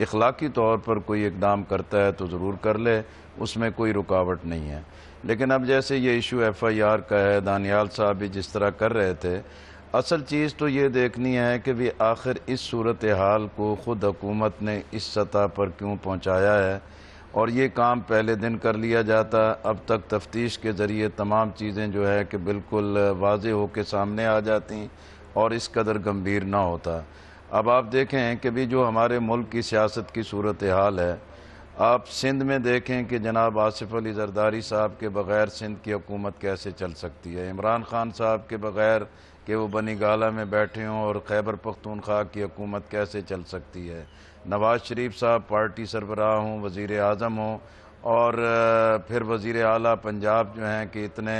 اخلاقی طور پر کوئی اقدام کرتا ہے تو ضرور کر لے، اس میں کوئی رکاوٹ نہیں ہے۔ لیکن اب جیسے یہ ایشو ایف آئی آر کا ہے، دانیال صاحب بھی جس طرح کر رہے تھے، اصل چیز تو یہ دیکھنی ہے کہ بھی آخر اس صورتحال کو خود حکومت نے اس سطح پر کیوں پہنچایا ہے، اور یہ کام پہلے دن کر لیا جاتا، اب تک تفتیش کے ذریعے تمام چیزیں جو ہے کہ بالکل واضح ہو کے سامنے آ جاتی اور اس قدر گمبھیر نہ ہوتا۔ اب آپ دیکھیں کہ بھی جو ہمارے ملک کی سیاست کی صورتحال ہے، آپ سندھ میں دیکھیں کہ جناب آصف علی زرداری صاحب کے بغیر سندھ کی حکومت کیسے چل سکتی ہے، عمران خان صاحب کے بغیر کہ وہ بنی گالہ میں بیٹھے ہوں اور خیبر پختونخوا کی حکومت کیسے چل سکتی ہے، نواز شریف صاحب پارٹی سربراہ ہوں، وزیر اعظم ہوں، اور پھر وزیر اعلیٰ پنجاب جو ہیں کہ اتنے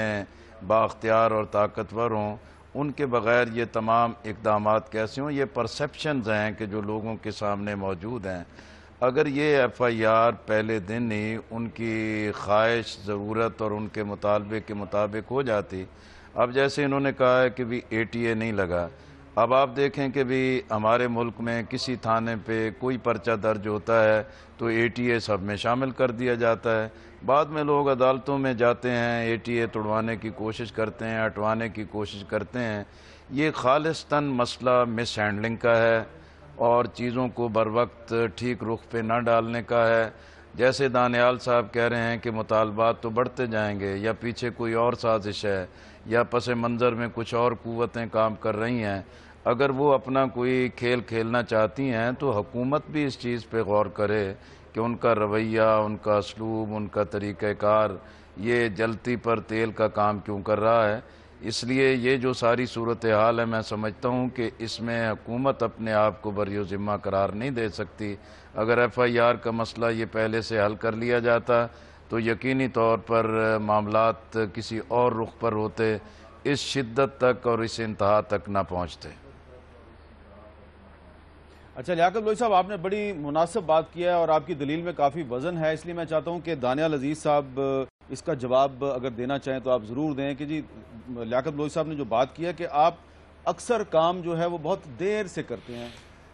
بااختیار اور طاقتور ہوں، ان کے بغیر یہ تمام اقدامات کیسے ہوں؟ یہ پرسیپشنز ہیں کہ جو لوگوں کے سامنے موجود ہیں۔ اگر یہ ایف آئی آر پہلے دن ہی ان کی خواہش، ضرورت اور ان کے مطالبے کے مطابق ہو جاتی، اب جیسے انہوں نے کہا ہے کہ بھی اے ٹی اے نہیں لگا، اب آپ دیکھیں کہ بھی ہمارے ملک میں کسی تھانے پہ کوئی پرچہ درج ہوتا ہے تو اے ٹی اے سب میں شامل کر دیا جاتا ہے، بعد میں لوگ عدالتوں میں جاتے ہیں، اے ٹی اے توڑوانے کی کوشش کرتے ہیں، ہٹوانے کی کوشش کرتے ہیں۔ یہ خالصتاً مسئلہ مس ہینڈلنگ کا ہے اور چیزوں کو بر وقت ٹھیک رخ پہ نہ ڈالنے کا ہے۔ جیسے دانیال صاحب کہہ رہے ہیں کہ مطالبات تو بڑھتے جائیں گے، یا پیچھے کوئی اور سازش ہے، یا پس منظر میں کچھ اور قوتیں کام کر رہی ہیں۔ اگر وہ اپنا کوئی کھیل کھیلنا چاہتی ہیں تو حکومت بھی اس چیز پہ غور کرے کہ ان کا رویہ، ان کا اسلوب، ان کا طریقہ کار یہ جلتی پر تیل کا کام کیوں کر رہا ہے۔ اس لیے یہ جو ساری صورتحال ہے، میں سمجھتا ہوں کہ اس میں حکومت اپنے آپ کو بری و ذمہ قرار نہیں دے سکتی۔ اگر ایف آئی آر کا مسئلہ یہ پہلے سے حل کر لیا جاتا تو یقینی طور پر معاملات کسی اور رخ پر ہوتے، اس شدت تک اور اس انتہا تک نہ پہنچتے۔ اچھا لیاقت بلوچ صاحب، آپ نے بڑی مناسب بات کیا ہے اور آپ کی دلیل میں کافی وزن ہے، اس لیے میں چاہتا ہوں کہ دانیال عزیز صاحب اس کا جواب اگر دینا چاہیں تو آپ ضرور دیں کہ جی لیاقت بلوچ صاحب نے جو بات کی ہے کہ آپ اکثر کام جو ہے وہ بہت دیر سے کرتے ہیں۔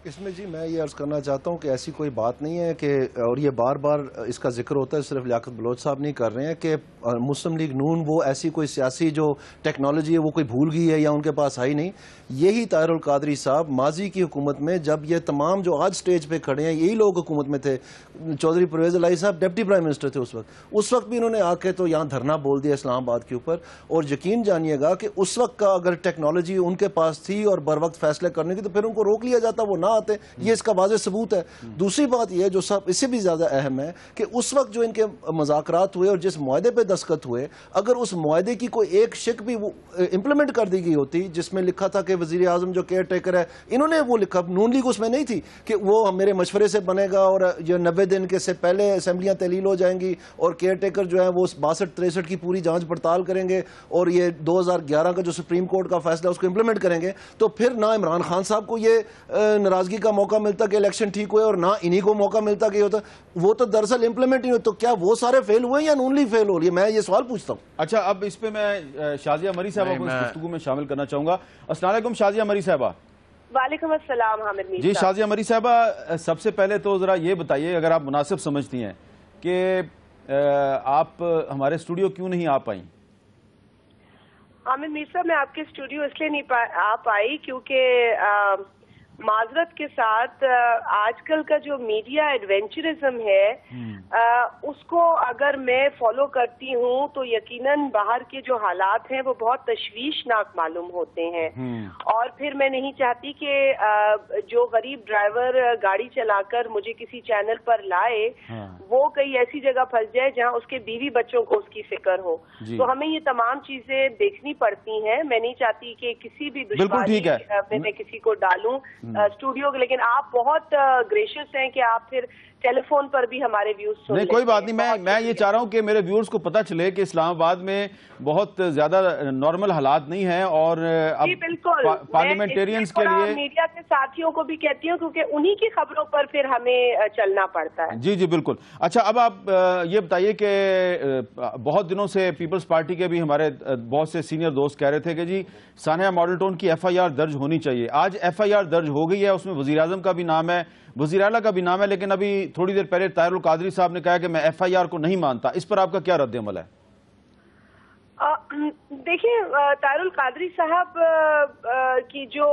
اس میں جی میں یہ عرض کرنا چاہتا ہوں کہ ایسی کوئی بات نہیں ہے کہ، اور یہ بار بار اس کا ذکر ہوتا ہے، صرف لیاقت بلوچ صاحب نہیں کر رہے ہیں، کہ مسلم لیگ نون وہ ایسی کوئی سیاسی جو ٹیکنالوجی ہے وہ کوئی بھول گئی ہے یا ان کے پاس آئی نہیں۔ یہی طاہر القادری صاحب ماضی کی حکومت میں، جب یہ تمام جو آج سٹیج پہ کھڑے ہیں یہی لوگ حکومت میں تھے، چودھری پرویز الہی صاحب ڈپٹی پرائم منسٹر تھے اس وقت بھی انہوں نے آ کے تو یہاں دھرنا بول دیا اسلام آباد کے اوپر، اور یقین جانیے گا کہ اس وقت کا اگر ٹیکنالوجی ان کے پاس تھی اور بر وقت فیصلے کرنے کی تو پھر ان کو روک لیا جاتا، وہ نہ آتے۔ یہ اس کا واضح ثبوت ہے۔ دوسری بات یہ جو سب اس سے بھی زیادہ اہم ہے کہ اس وقت جو ان کے مذاکرات ہوئے اور جس معاہدے پہ دستخط ہوئے، اگر اس معاہدے کی کوئی ایک شق بھی امپلیمنٹ کر دی گئی ہوتی جس میں لکھا تھا کہ وزیر اعظم جو کیئر ٹیکر ہے، انہوں نے وہ لکھا، نون لیگ اس میں نہیں تھی کہ وہ میرے مشورے سے بنے گا اور یہ 90 دن کے سے پہلے اسمبلیاں تحلیل ہو جائیں گی اور کیئر ٹیکر جو ہے وہ 62-63 کی پوری جانچ پڑتال کریں گے اور یہ 2011 کا جو سپریم کورٹ کا فیصلہ اس کو امپلیمنٹ کریں گے، تو پھر نہ عمران خان صاحب کو یہ ناراضگی کا موقع ملتا کہ الیکشن ٹھیک ہوئے اور نہ انہی کو موقع ملتا کہ ہوتا وہ تو دراصل امپلیمنٹ نہیں ہوتا۔ تو کیا وہ سارے فیل ہوئے یا نون لیگ فیل ہو رہی ہے؟ میں یہ سوال پوچھتا ہوں۔ اچھا اب اس پہ میں شازیہ مری صاحبہ کو اس گفتگو میں شامل کرنا چاہوں گا۔ السلام علیکم شازیہ مری صاحبہ۔ وعلیکم السلام حامد میر جی شازیہ مری صاحبہ، سب سے پہلے تو ذرا یہ بتائیے اگر آپ مناسب سمجھتی ہیں کہ آپ ہمارے اسٹوڈیو کیوں نہیں آ پائیں؟ حامد میر صاحب، میں آپ کے اسٹوڈیو اس لیے نہیں آ پائی کیونکہ معذرت کے ساتھ آج کل کا جو میڈیا ایڈونچرزم ہے اس کو اگر میں فالو کرتی ہوں تو یقیناً باہر کے جو حالات ہیں وہ بہت تشویشناک معلوم ہوتے ہیں، اور پھر میں نہیں چاہتی کہ جو غریب ڈرائیور گاڑی چلا کر مجھے کسی چینل پر لائے وہ کئی ایسی جگہ پھنس جائے جہاں اس کے بیوی بچوں کو اس کی فکر ہو۔ تو ہمیں یہ تمام چیزیں دیکھنی پڑتی ہیں۔ میں نہیں چاہتی کہ کسی بھی دشواری میں کسی کو ڈالوں اسٹوڈیو، لیکن آپ بہت گریشیس ہیں کہ آپ پھر ٹیلی فون پر بھی ہمارے ویوز سن نہیں، کوئی بات نہیں، میں یہ چاہ رہا ہوں کہ میرے ویورز کو پتہ چلے کہ اسلام آباد میں بہت زیادہ نارمل حالات نہیں ہیں، اور اب پارلیمنٹیرینز کے لیے میڈیا کے ساتھیوں کو بھی کہتی ہوں کیونکہ انہی کی خبروں پر پھر ہمیں چلنا پڑتا ہے۔ جی جی بالکل۔ اچھا اب آپ یہ بتائیے کہ بہت دنوں سے پیپلز پارٹی کے بھی ہمارے بہت سے سینئر دوست کہہ رہے تھے کہ جی سانحہ ماڈل ٹاؤن کی ایف آئی آر درج ہونی چاہیے، آج ایف آئی آر درج ہو ہو گئی ہے، اس میں وزیر اعظم کا بھی نام ہے، وزیر اعلیٰ کا بھی نام ہے، لیکن ابھی تھوڑی دیر پہلے طاہر القادری صاحب نے کہا کہ میں ایف آئی آر کو نہیں مانتا. اس پر آپ کا کیا رد عمل ہے؟ دیکھیں، طاہر القادری صاحب کی جو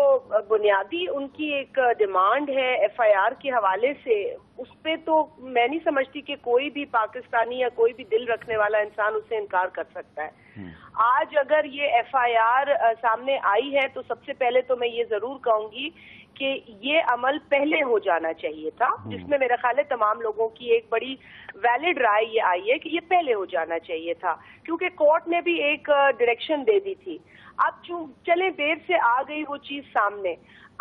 بنیادی ان کی ایک ڈیمانڈ ہے ایف آئی آر کے حوالے سے، اس پہ تو میں نہیں سمجھتی کہ کوئی بھی پاکستانی یا کوئی بھی دل رکھنے والا انسان اس سے انکار کر سکتا ہے. آج اگر یہ ایف آئی آر سامنے آئی ہے تو سب سے پہلے تو میں یہ ضرور کہوں گی کہ یہ عمل پہلے ہو جانا چاہیے تھا، جس میں میرا خیال ہے تمام لوگوں کی ایک بڑی ویلڈ رائے یہ آئی ہے کہ یہ پہلے ہو جانا چاہیے تھا، کیونکہ کورٹ نے بھی ایک ڈائریکشن دے دی تھی. اب چلیں دیر سے آ گئی وہ چیز سامنے.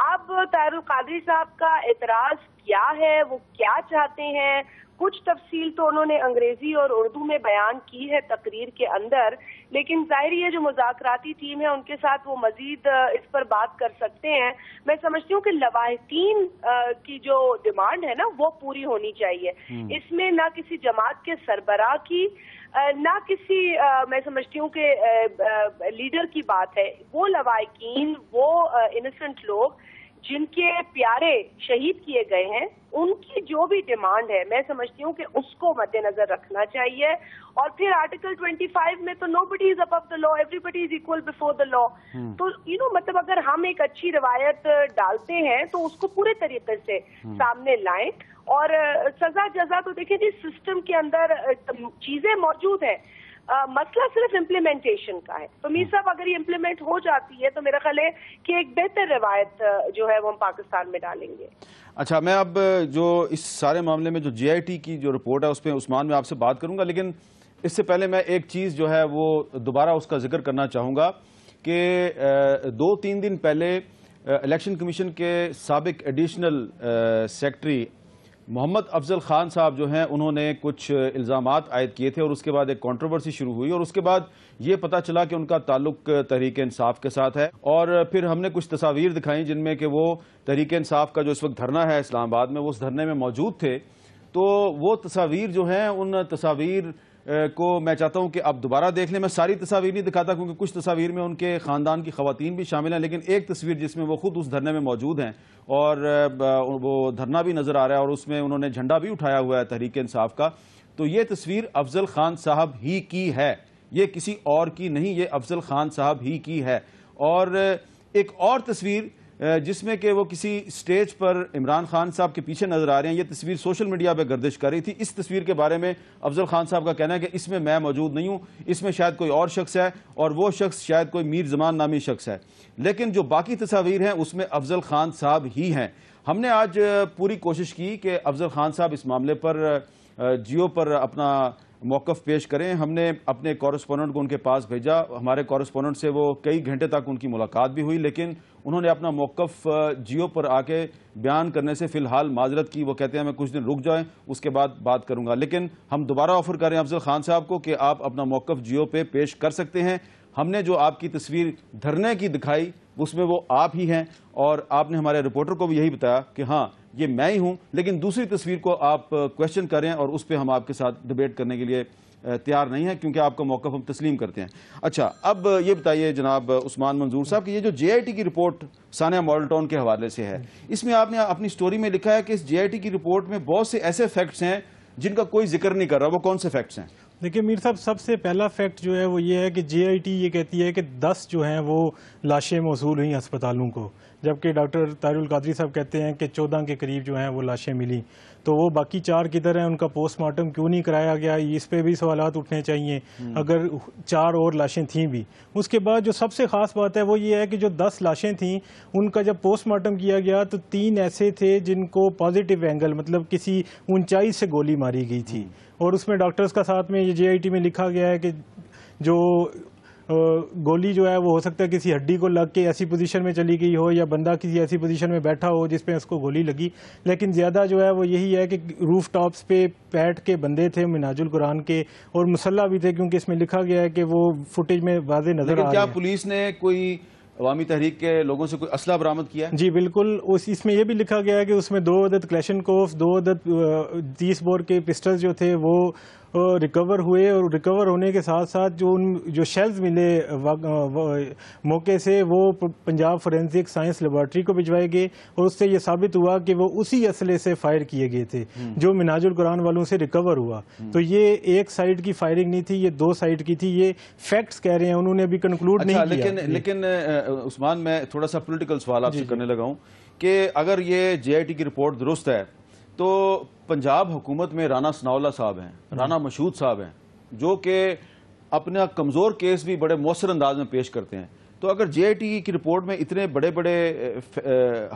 اب طاہر القادری صاحب کا اعتراض کیا ہے، وہ کیا چاہتے ہیں؟ کچھ تفصیل تو انہوں نے انگریزی اور اردو میں بیان کی ہے تقریر کے اندر، لیکن ظاہر یہ جو مذاکراتی ٹیم ہے ان کے ساتھ وہ مزید اس پر بات کر سکتے ہیں. میں سمجھتی ہوں کہ لواحقین کی جو ڈیمانڈ ہے نا وہ پوری ہونی چاہیے. اس میں نہ کسی جماعت کے سربراہ کی نہ کسی میں سمجھتی ہوں کہ لیڈر کی بات ہے. وہ لواحقین، وہ انسنٹ لوگ جن کے پیارے شہید کیے گئے ہیں، ان کی جو بھی ڈیمانڈ ہے میں سمجھتی ہوں کہ اس کو مد نظر رکھنا چاہیے. اور پھر آرٹیکل 25 میں تو nobody is above the law, everybody is equal before the law. تو مطلب اگر ہم ایک اچھی روایت ڈالتے ہیں تو اس کو پورے طریقے سے سامنے لائیں. اور سزا جزا تو دیکھیں جی سسٹم کے اندر چیزیں موجود ہیں، مسئلہ صرف امپلیمنٹیشن کا ہے. تو میر صاحب اگر یہ امپلیمنٹ ہو جاتی ہے تو میرا خیال ہے کہ ایک بہتر روایت جو ہے وہ ہم پاکستان میں ڈالیں گے. اچھا، میں اب جو اس سارے معاملے میں جو جے آئی ٹی کی جو رپورٹ ہے اس پہ عثمان میں آپ سے بات کروں گا، لیکن اس سے پہلے میں ایک چیز جو ہے وہ دوبارہ اس کا ذکر کرنا چاہوں گا کہ 2-3 دن پہلے الیکشن کمیشن کے سابق ایڈیشنل سیکرٹری محمد افضل خان صاحب جو ہیں انہوں نے کچھ الزامات عائد کیے تھے اور اس کے بعد ایک کنٹروورسی شروع ہوئی اور اس کے بعد یہ پتہ چلا کہ ان کا تعلق تحریک انصاف کے ساتھ ہے. اور پھر ہم نے کچھ تصاویر دکھائیں جن میں کہ وہ تحریک انصاف کا جو اس وقت دھرنا ہے اسلام آباد میں، وہ اس دھرنے میں موجود تھے. تو وہ تصاویر جو ہیں ان تصاویر کو میں چاہتا ہوں کہ آپ دوبارہ دیکھ لیں. میں ساری تصاویر نہیں دکھاتا کیونکہ کچھ تصاویر میں ان کے خاندان کی خواتین بھی شامل ہیں، لیکن ایک تصویر جس میں وہ خود اس دھرنے میں موجود ہیں اور وہ دھرنا بھی نظر آ رہا ہے اور اس میں انہوں نے جھنڈا بھی اٹھایا ہوا ہے تحریک انصاف کا. تو یہ تصویر افضل خان صاحب ہی کی ہے، یہ کسی اور کی نہیں، یہ افضل خان صاحب ہی کی ہے. اور ایک اور تصویر جس میں کہ وہ کسی سٹیج پر عمران خان صاحب کے پیچھے نظر آ رہے ہیں، یہ تصویر سوشل میڈیا پہ گردش کر رہی تھی. اس تصویر کے بارے میں افضل خان صاحب کا کہنا ہے کہ اس میں میں موجود نہیں ہوں، اس میں شاید کوئی اور شخص ہے اور وہ شخص شاید کوئی میر زمان نامی شخص ہے، لیکن جو باقی تصاویر ہیں اس میں افضل خان صاحب ہی ہیں. ہم نے آج پوری کوشش کی کہ افضل خان صاحب اس معاملے پر جیو پر اپنا موقف پیش کریں. ہم نے اپنے کورسپونڈنٹ کو ان کے پاس بھیجا، ہمارے کورسپونڈنٹ سے وہ کئی گھنٹے تک ان کی ملاقات بھی ہوئی، لیکن انہوں نے اپنا موقف جیو پر آ کے بیان کرنے سے فی الحال معذرت کی. وہ کہتے ہیں میں کچھ دن رک جائیں، اس کے بعد بات کروں گا. لیکن ہم دوبارہ آفر کر رہے ہیں افضل خان صاحب کو کہ آپ اپنا موقف جیو پہ پیش کر سکتے ہیں. ہم نے جو آپ کی تصویر دھرنے کی دکھائی اس میں وہ آپ ہی ہیں اور آپ نے ہمارے رپورٹر کو بھی یہی بتایا کہ ہاں یہ میں ہی ہوں، لیکن دوسری تصویر کو آپ کویشچن کریں اور اس پہ ہم آپ کے ساتھ ڈیبیٹ کرنے کے لیے تیار نہیں ہے کیونکہ آپ کا موقف ہم تسلیم کرتے ہیں. اچھا، اب یہ بتائیے جناب عثمان منظور صاحب کہ یہ جو جے آئی ٹی کی رپورٹ ثانیہ ماڈل ٹاؤن کے حوالے سے ہے، اس میں آپ نے اپنی سٹوری میں لکھا ہے کہ اس جے آئی ٹی کی رپورٹ میں بہت سے ایسے فیکٹس ہیں جن کا کوئی ذکر نہیں کر رہا. وہ کون سے فیکٹس ہیں؟ دیکھیں میر صاحب، سب سے پہلا فیکٹ جو ہے وہ یہ ہے کہ جے آئی ٹی یہ کہتی ہے کہ 10 جو ہیں وہ لاشیں موصول ہوئیں ہسپتالوں کو، جبکہ ڈاکٹر طاہر القادری صاحب کہتے ہیں کہ 14 کے قریب جو ہیں وہ لاشیں ملی. تو وہ باقی 4 کدھر ہیں؟ ان کا پوسٹ مارٹم کیوں نہیں کرایا گیا؟ اس پہ بھی سوالات اٹھنے چاہیے اگر 4 اور لاشیں تھیں بھی. اس کے بعد جو سب سے خاص بات ہے وہ یہ ہے کہ جو 10 لاشیں تھیں ان کا جب پوسٹ مارٹم کیا گیا تو 3 ایسے تھے جن کو پازیٹیو اینگل مطلب کسی اونچائی سے گولی ماری گئی تھی. اور اس میں ڈاکٹرز کا ساتھ میں یہ جے آئی ٹی میں لکھا گیا ہے کہ جو گولی جو ہے وہ ہو سکتا ہے کسی ہڈی کو لگ کے ایسی پوزیشن میں چلی گئی ہو یا بندہ کسی ایسی پوزیشن میں بیٹھا ہو جس پہ اس کو گولی لگی. لیکن زیادہ جو ہے وہ یہی ہے کہ روف ٹاپس پہ بیٹھ کے بندے تھے منہاج القرآن کے اور مسلح بھی تھے، کیونکہ اس میں لکھا گیا ہے کہ وہ فوٹیج میں واضح نظر آ رہا ہے. لیکن کیا پولیس نے کوئی عوامی تحریک کے لوگوں سے کوئی اسلحہ برآمد کیا ہے؟ جی بالکل، اس میں یہ بھی لکھا گیا ہے کہ اس میں 2 عدد کلیشن کوف، 2 عدد 30 بور کے پسٹل جو تھے وہ ریکور ہوئے, اور ریکور ہونے کے ساتھ ساتھ جو شیلز ملے موقع سے وہ پنجاب فورینسک سائنس لیبارٹری کو بھجوائے گئے, اور اس سے یہ ثابت ہوا کہ وہ اسی اسلحے سے فائر کیے گئے تھے جو منہاج القرآن والوں سے ریکور ہوا. تو یہ ایک سائڈ کی فائرنگ نہیں تھی, یہ 2 سائڈ کی تھی. یہ فیکٹس کہہ رہے ہیں, انہوں نے ابھی کنکلوڈ نہیں کیا. لیکن عثمان, میں تھوڑا سا پولیٹیکل سوال آپ سے کرنے لگا ہوں کہ اگر یہ جے آئی ٹی کی رپورٹ درست ہے تو پنجاب حکومت میں رانا ثناءاللہ صاحب ہیں, رانا مشہود صاحب ہیں, جو کہ اپنا کمزور کیس بھی بڑے مؤثر انداز میں پیش کرتے ہیں. تو اگر جے آئی ٹی کی رپورٹ میں اتنے بڑے بڑے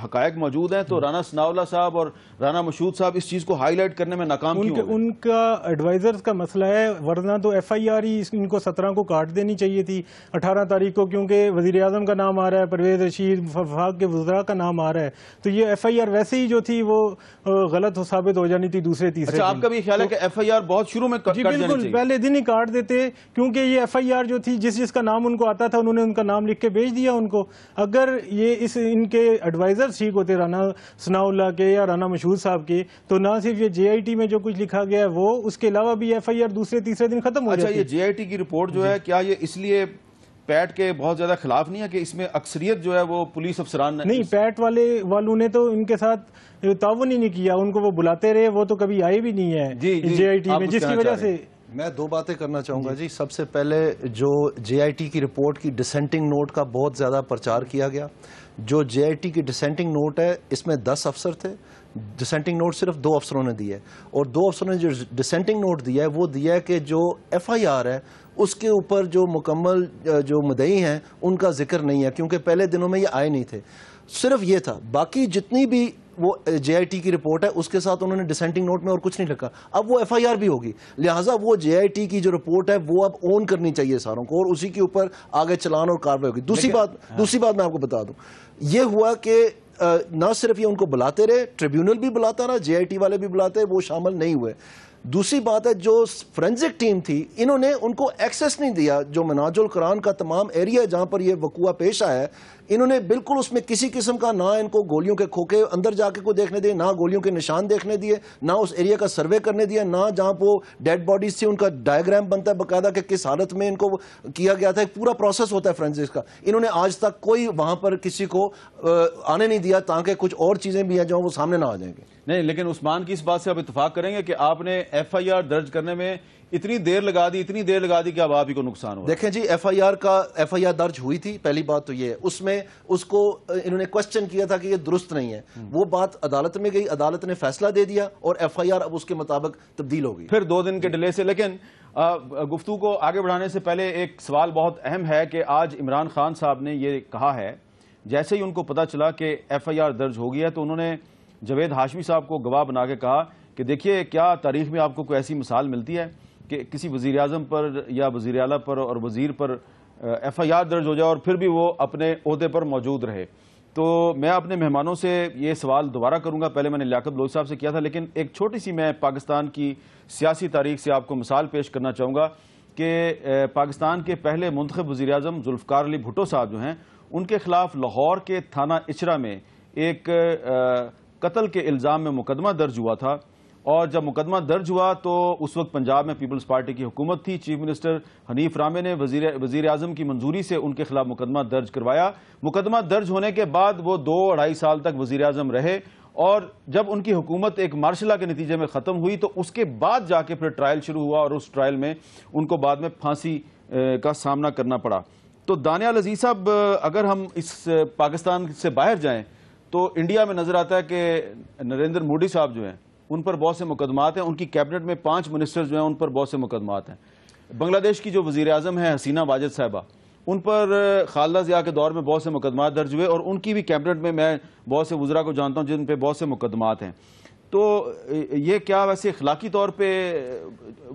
حقائق موجود ہیں تو رانا ثناءاللہ صاحب اور رانا مشہود صاحب اس چیز کو ہائی لائٹ کرنے میں ناکام کیوں ہوئے؟ ان کا ایڈوائزرز کا مسئلہ ہے, ورنہ تو ایف آئی آر ہی ان کو 17 کو کاٹ دینی چاہیے تھی 18 تاریخ کو, کیونکہ وزیر اعظم کا نام آ رہا ہے, پرویز رشید, وفاق کے وزراء کا نام آ رہا ہے. تو یہ ایف آئی آر ویسے ہی جو تھی وہ غلط ثابت ہو جانی تھی دوسرے تیسرے. اچھا, آپ کا بھی خیال ہے کہ ایف آئی آر بہت شروع میں کٹ جانی چاہیے؟ بالکل, پہلے دن ہی کاٹ دیتے, کیونکہ یہ ایف آئی آر جو تھی جس کا نام ان کو آتا تھا انہوں نے ان کا نام لکھ کے بھیج دیا ان کو. اگر یہ ان کے ایڈوائزر ٹھیک ہوتے رانا ثناءاللہ کے یا رانا مشہود صاحب کے, تو نہ صرف یہ جے آئی ٹی میں جو کچھ لکھا گیا ہے وہ, اس کے علاوہ بھی ایف آئی آر دوسرے تیسرے دن ختم ہو جاتی. اچھا, یہ جے آئی ٹی کی رپورٹ جو ہے, کیا یہ اس لیے پیٹ کے بہت زیادہ خلاف نہیں ہے کہ اس میں اکثریت جو ہے وہ پولیس افسران نہیں, پیٹ والوں نے تو ان کے ساتھ تعاون ہی نہیں کیا, ان کو وہ بلاتے رہے, وہ تو کبھی آئے بھی نہیں ہے جے آئی ٹی میں, جس کی وجہ سے. میں 2 باتیں کرنا چاہوں گا جی. سب سے پہلے جو جے آئی ٹی کی رپورٹ کی ڈسینٹنگ نوٹ کا بہت زیادہ پرچار کیا گیا. جو جے آئی ٹی کی ڈسینٹنگ نوٹ ہے اس میں 10 افسر تھے, ڈسینٹنگ نوٹ صرف 2 افسروں نے دیا ہے, اور 2 افسروں نے جو ڈسینٹنگ نوٹ دیا ہے وہ دیا ہے کہ جو ایف آئی آر ہے اس کے اوپر جو مکمل جو مدعی ہیں ان کا ذکر نہیں ہے, کیونکہ پہلے دنوں میں یہ آئے نہیں تھے. صرف یہ تھا, باقی جتنی بھی وہ جے آئی ٹی کی رپورٹ ہے اس کے ساتھ انہوں نے ڈسینٹنگ نوٹ میں اور کچھ نہیں لکھا. اب وہ ایف آئی آر بھی ہوگی, لہٰذا وہ جے آئی ٹی کی جو رپورٹ ہے وہ اب اون کرنی چاہیے ساروں کو, اور اسی کے اوپر آگے چلان اور کارروائی ہوگی. دوسری بات میں آپ کو بتا دوں, یہ ہوا کہ نہ صرف یہ ان کو بلاتے رہے, ٹریبیونل بھی بلاتا رہا, جے آئی ٹی والے بھی بلاتے, وہ شامل نہیں ہوئے. دوسری بات ہے, جو فورینزک ٹیم تھی انہوں نے ان کو ایکسیس نہیں دیا, جو منہاج القرآن کا تمام ایریا جہاں پر یہ وقوع پیش آیا ہے, انہوں نے بالکل اس میں کسی قسم کا نہ ان کو گولیوں کے کھوکے اندر جا کے کو دیکھنے دیے, نہ گولیوں کے نشان دیکھنے دیے, نہ اس ایریا کا سروے کرنے دیا, نہ جہاں وہ ڈیڈ باڈیز تھی ان کا ڈائیگرام بنتا ہے باقاعدہ کہ کس حالت میں ان کو کیا گیا تھا, ایک پورا پروسیس ہوتا ہے فورینزکس کا. انہوں نے آج تک کوئی وہاں پر کسی کو آنے نہیں دیا تاکہ کچھ اور چیزیں بھی ہیں جو وہ سامنے نہ آ جائیں گے. نہیں, لیکن عثمان کی اس بات سے آپ اتفاق کریں گے کہ آپ نے ایف آئی آر درج کرنے میں اتنی دیر لگا دی کہ اب آپ ہی کو نقصان ہوا. دیکھیں جی, ایف آئی آر درج ہوئی تھی, پہلی بات تو یہ ہے, اس میں اس کو انہوں نے کوشچن کیا تھا کہ یہ درست نہیں ہے, وہ بات عدالت میں گئی, عدالت نے فیصلہ دے دیا اور ایف آئی آر اب اس کے مطابق تبدیل ہو گئی پھر 2 دن کے ڈیلے سے. لیکن گفتگو کو آگے بڑھانے سے پہلے ایک سوال بہت اہم ہے کہ آج عمران خان صاحب نے یہ کہا ہے, جیسے ہی ان کو پتا چلا کہ ایف آئی آر درج ہو گیا ہے تو انہوں نے جاوید ہاشمی صاحب کو گواہ بنا کے کہا کہ دیکھیے کیا تاریخ میں آپ کو کوئی ایسی مثال ملتی ہے کہ کسی وزیر اعظم پر یا وزیر اعلیٰ پر اور وزیر پر ایف آئی آر درج ہو جائے اور پھر بھی وہ اپنے عہدے پر موجود رہے. تو میں اپنے مہمانوں سے یہ سوال دوبارہ کروں گا, پہلے میں نے لیاقت بلوچ صاحب سے کیا تھا, لیکن ایک چھوٹی سی میں پاکستان کی سیاسی تاریخ سے آپ کو مثال پیش کرنا چاہوں گا کہ پاکستان کے پہلے منتخب وزیر اعظم ذوالفقار علی بھٹو صاحب جو ہیں, ان کے خلاف لاہور کے تھانہ اچرا میں ایک قتل کے الزام میں مقدمہ درج ہوا تھا, اور جب مقدمہ درج ہوا تو اس وقت پنجاب میں پیپلز پارٹی کی حکومت تھی. چیف منسٹر حنیف رامے نے وزیر اعظم کی منظوری سے ان کے خلاف مقدمہ درج کروایا. مقدمہ درج ہونے کے بعد وہ 2-2.5 سال تک وزیر اعظم رہے, اور جب ان کی حکومت ایک مارشل لا کے نتیجے میں ختم ہوئی تو اس کے بعد جا کے پھر ٹرائل شروع ہوا, اور اس ٹرائل میں ان کو بعد میں پھانسی کا سامنا کرنا پڑا. تو دانیال عزیز صاحب, اگر ہم اس پاکستان سے باہر جائیں تو انڈیا میں نظر آتا ہے کہ نریندر مودی صاحب جو ہیں ان پر بہت سے مقدمات ہیں, ان کی کیبنٹ میں 5 منسٹر جو ہیں ان پر بہت سے مقدمات ہیں. بنگلہ دیش کی جو وزیر اعظم ہیں حسینہ واجد صاحبہ, ان پر خالدہ ضیاء کے دور میں بہت سے مقدمات درج ہوئے, اور ان کی بھی کیبنٹ میں بہت سے وزراء کو جانتا ہوں جن پہ بہت سے مقدمات ہیں. تو یہ کیا ویسے اخلاقی طور پہ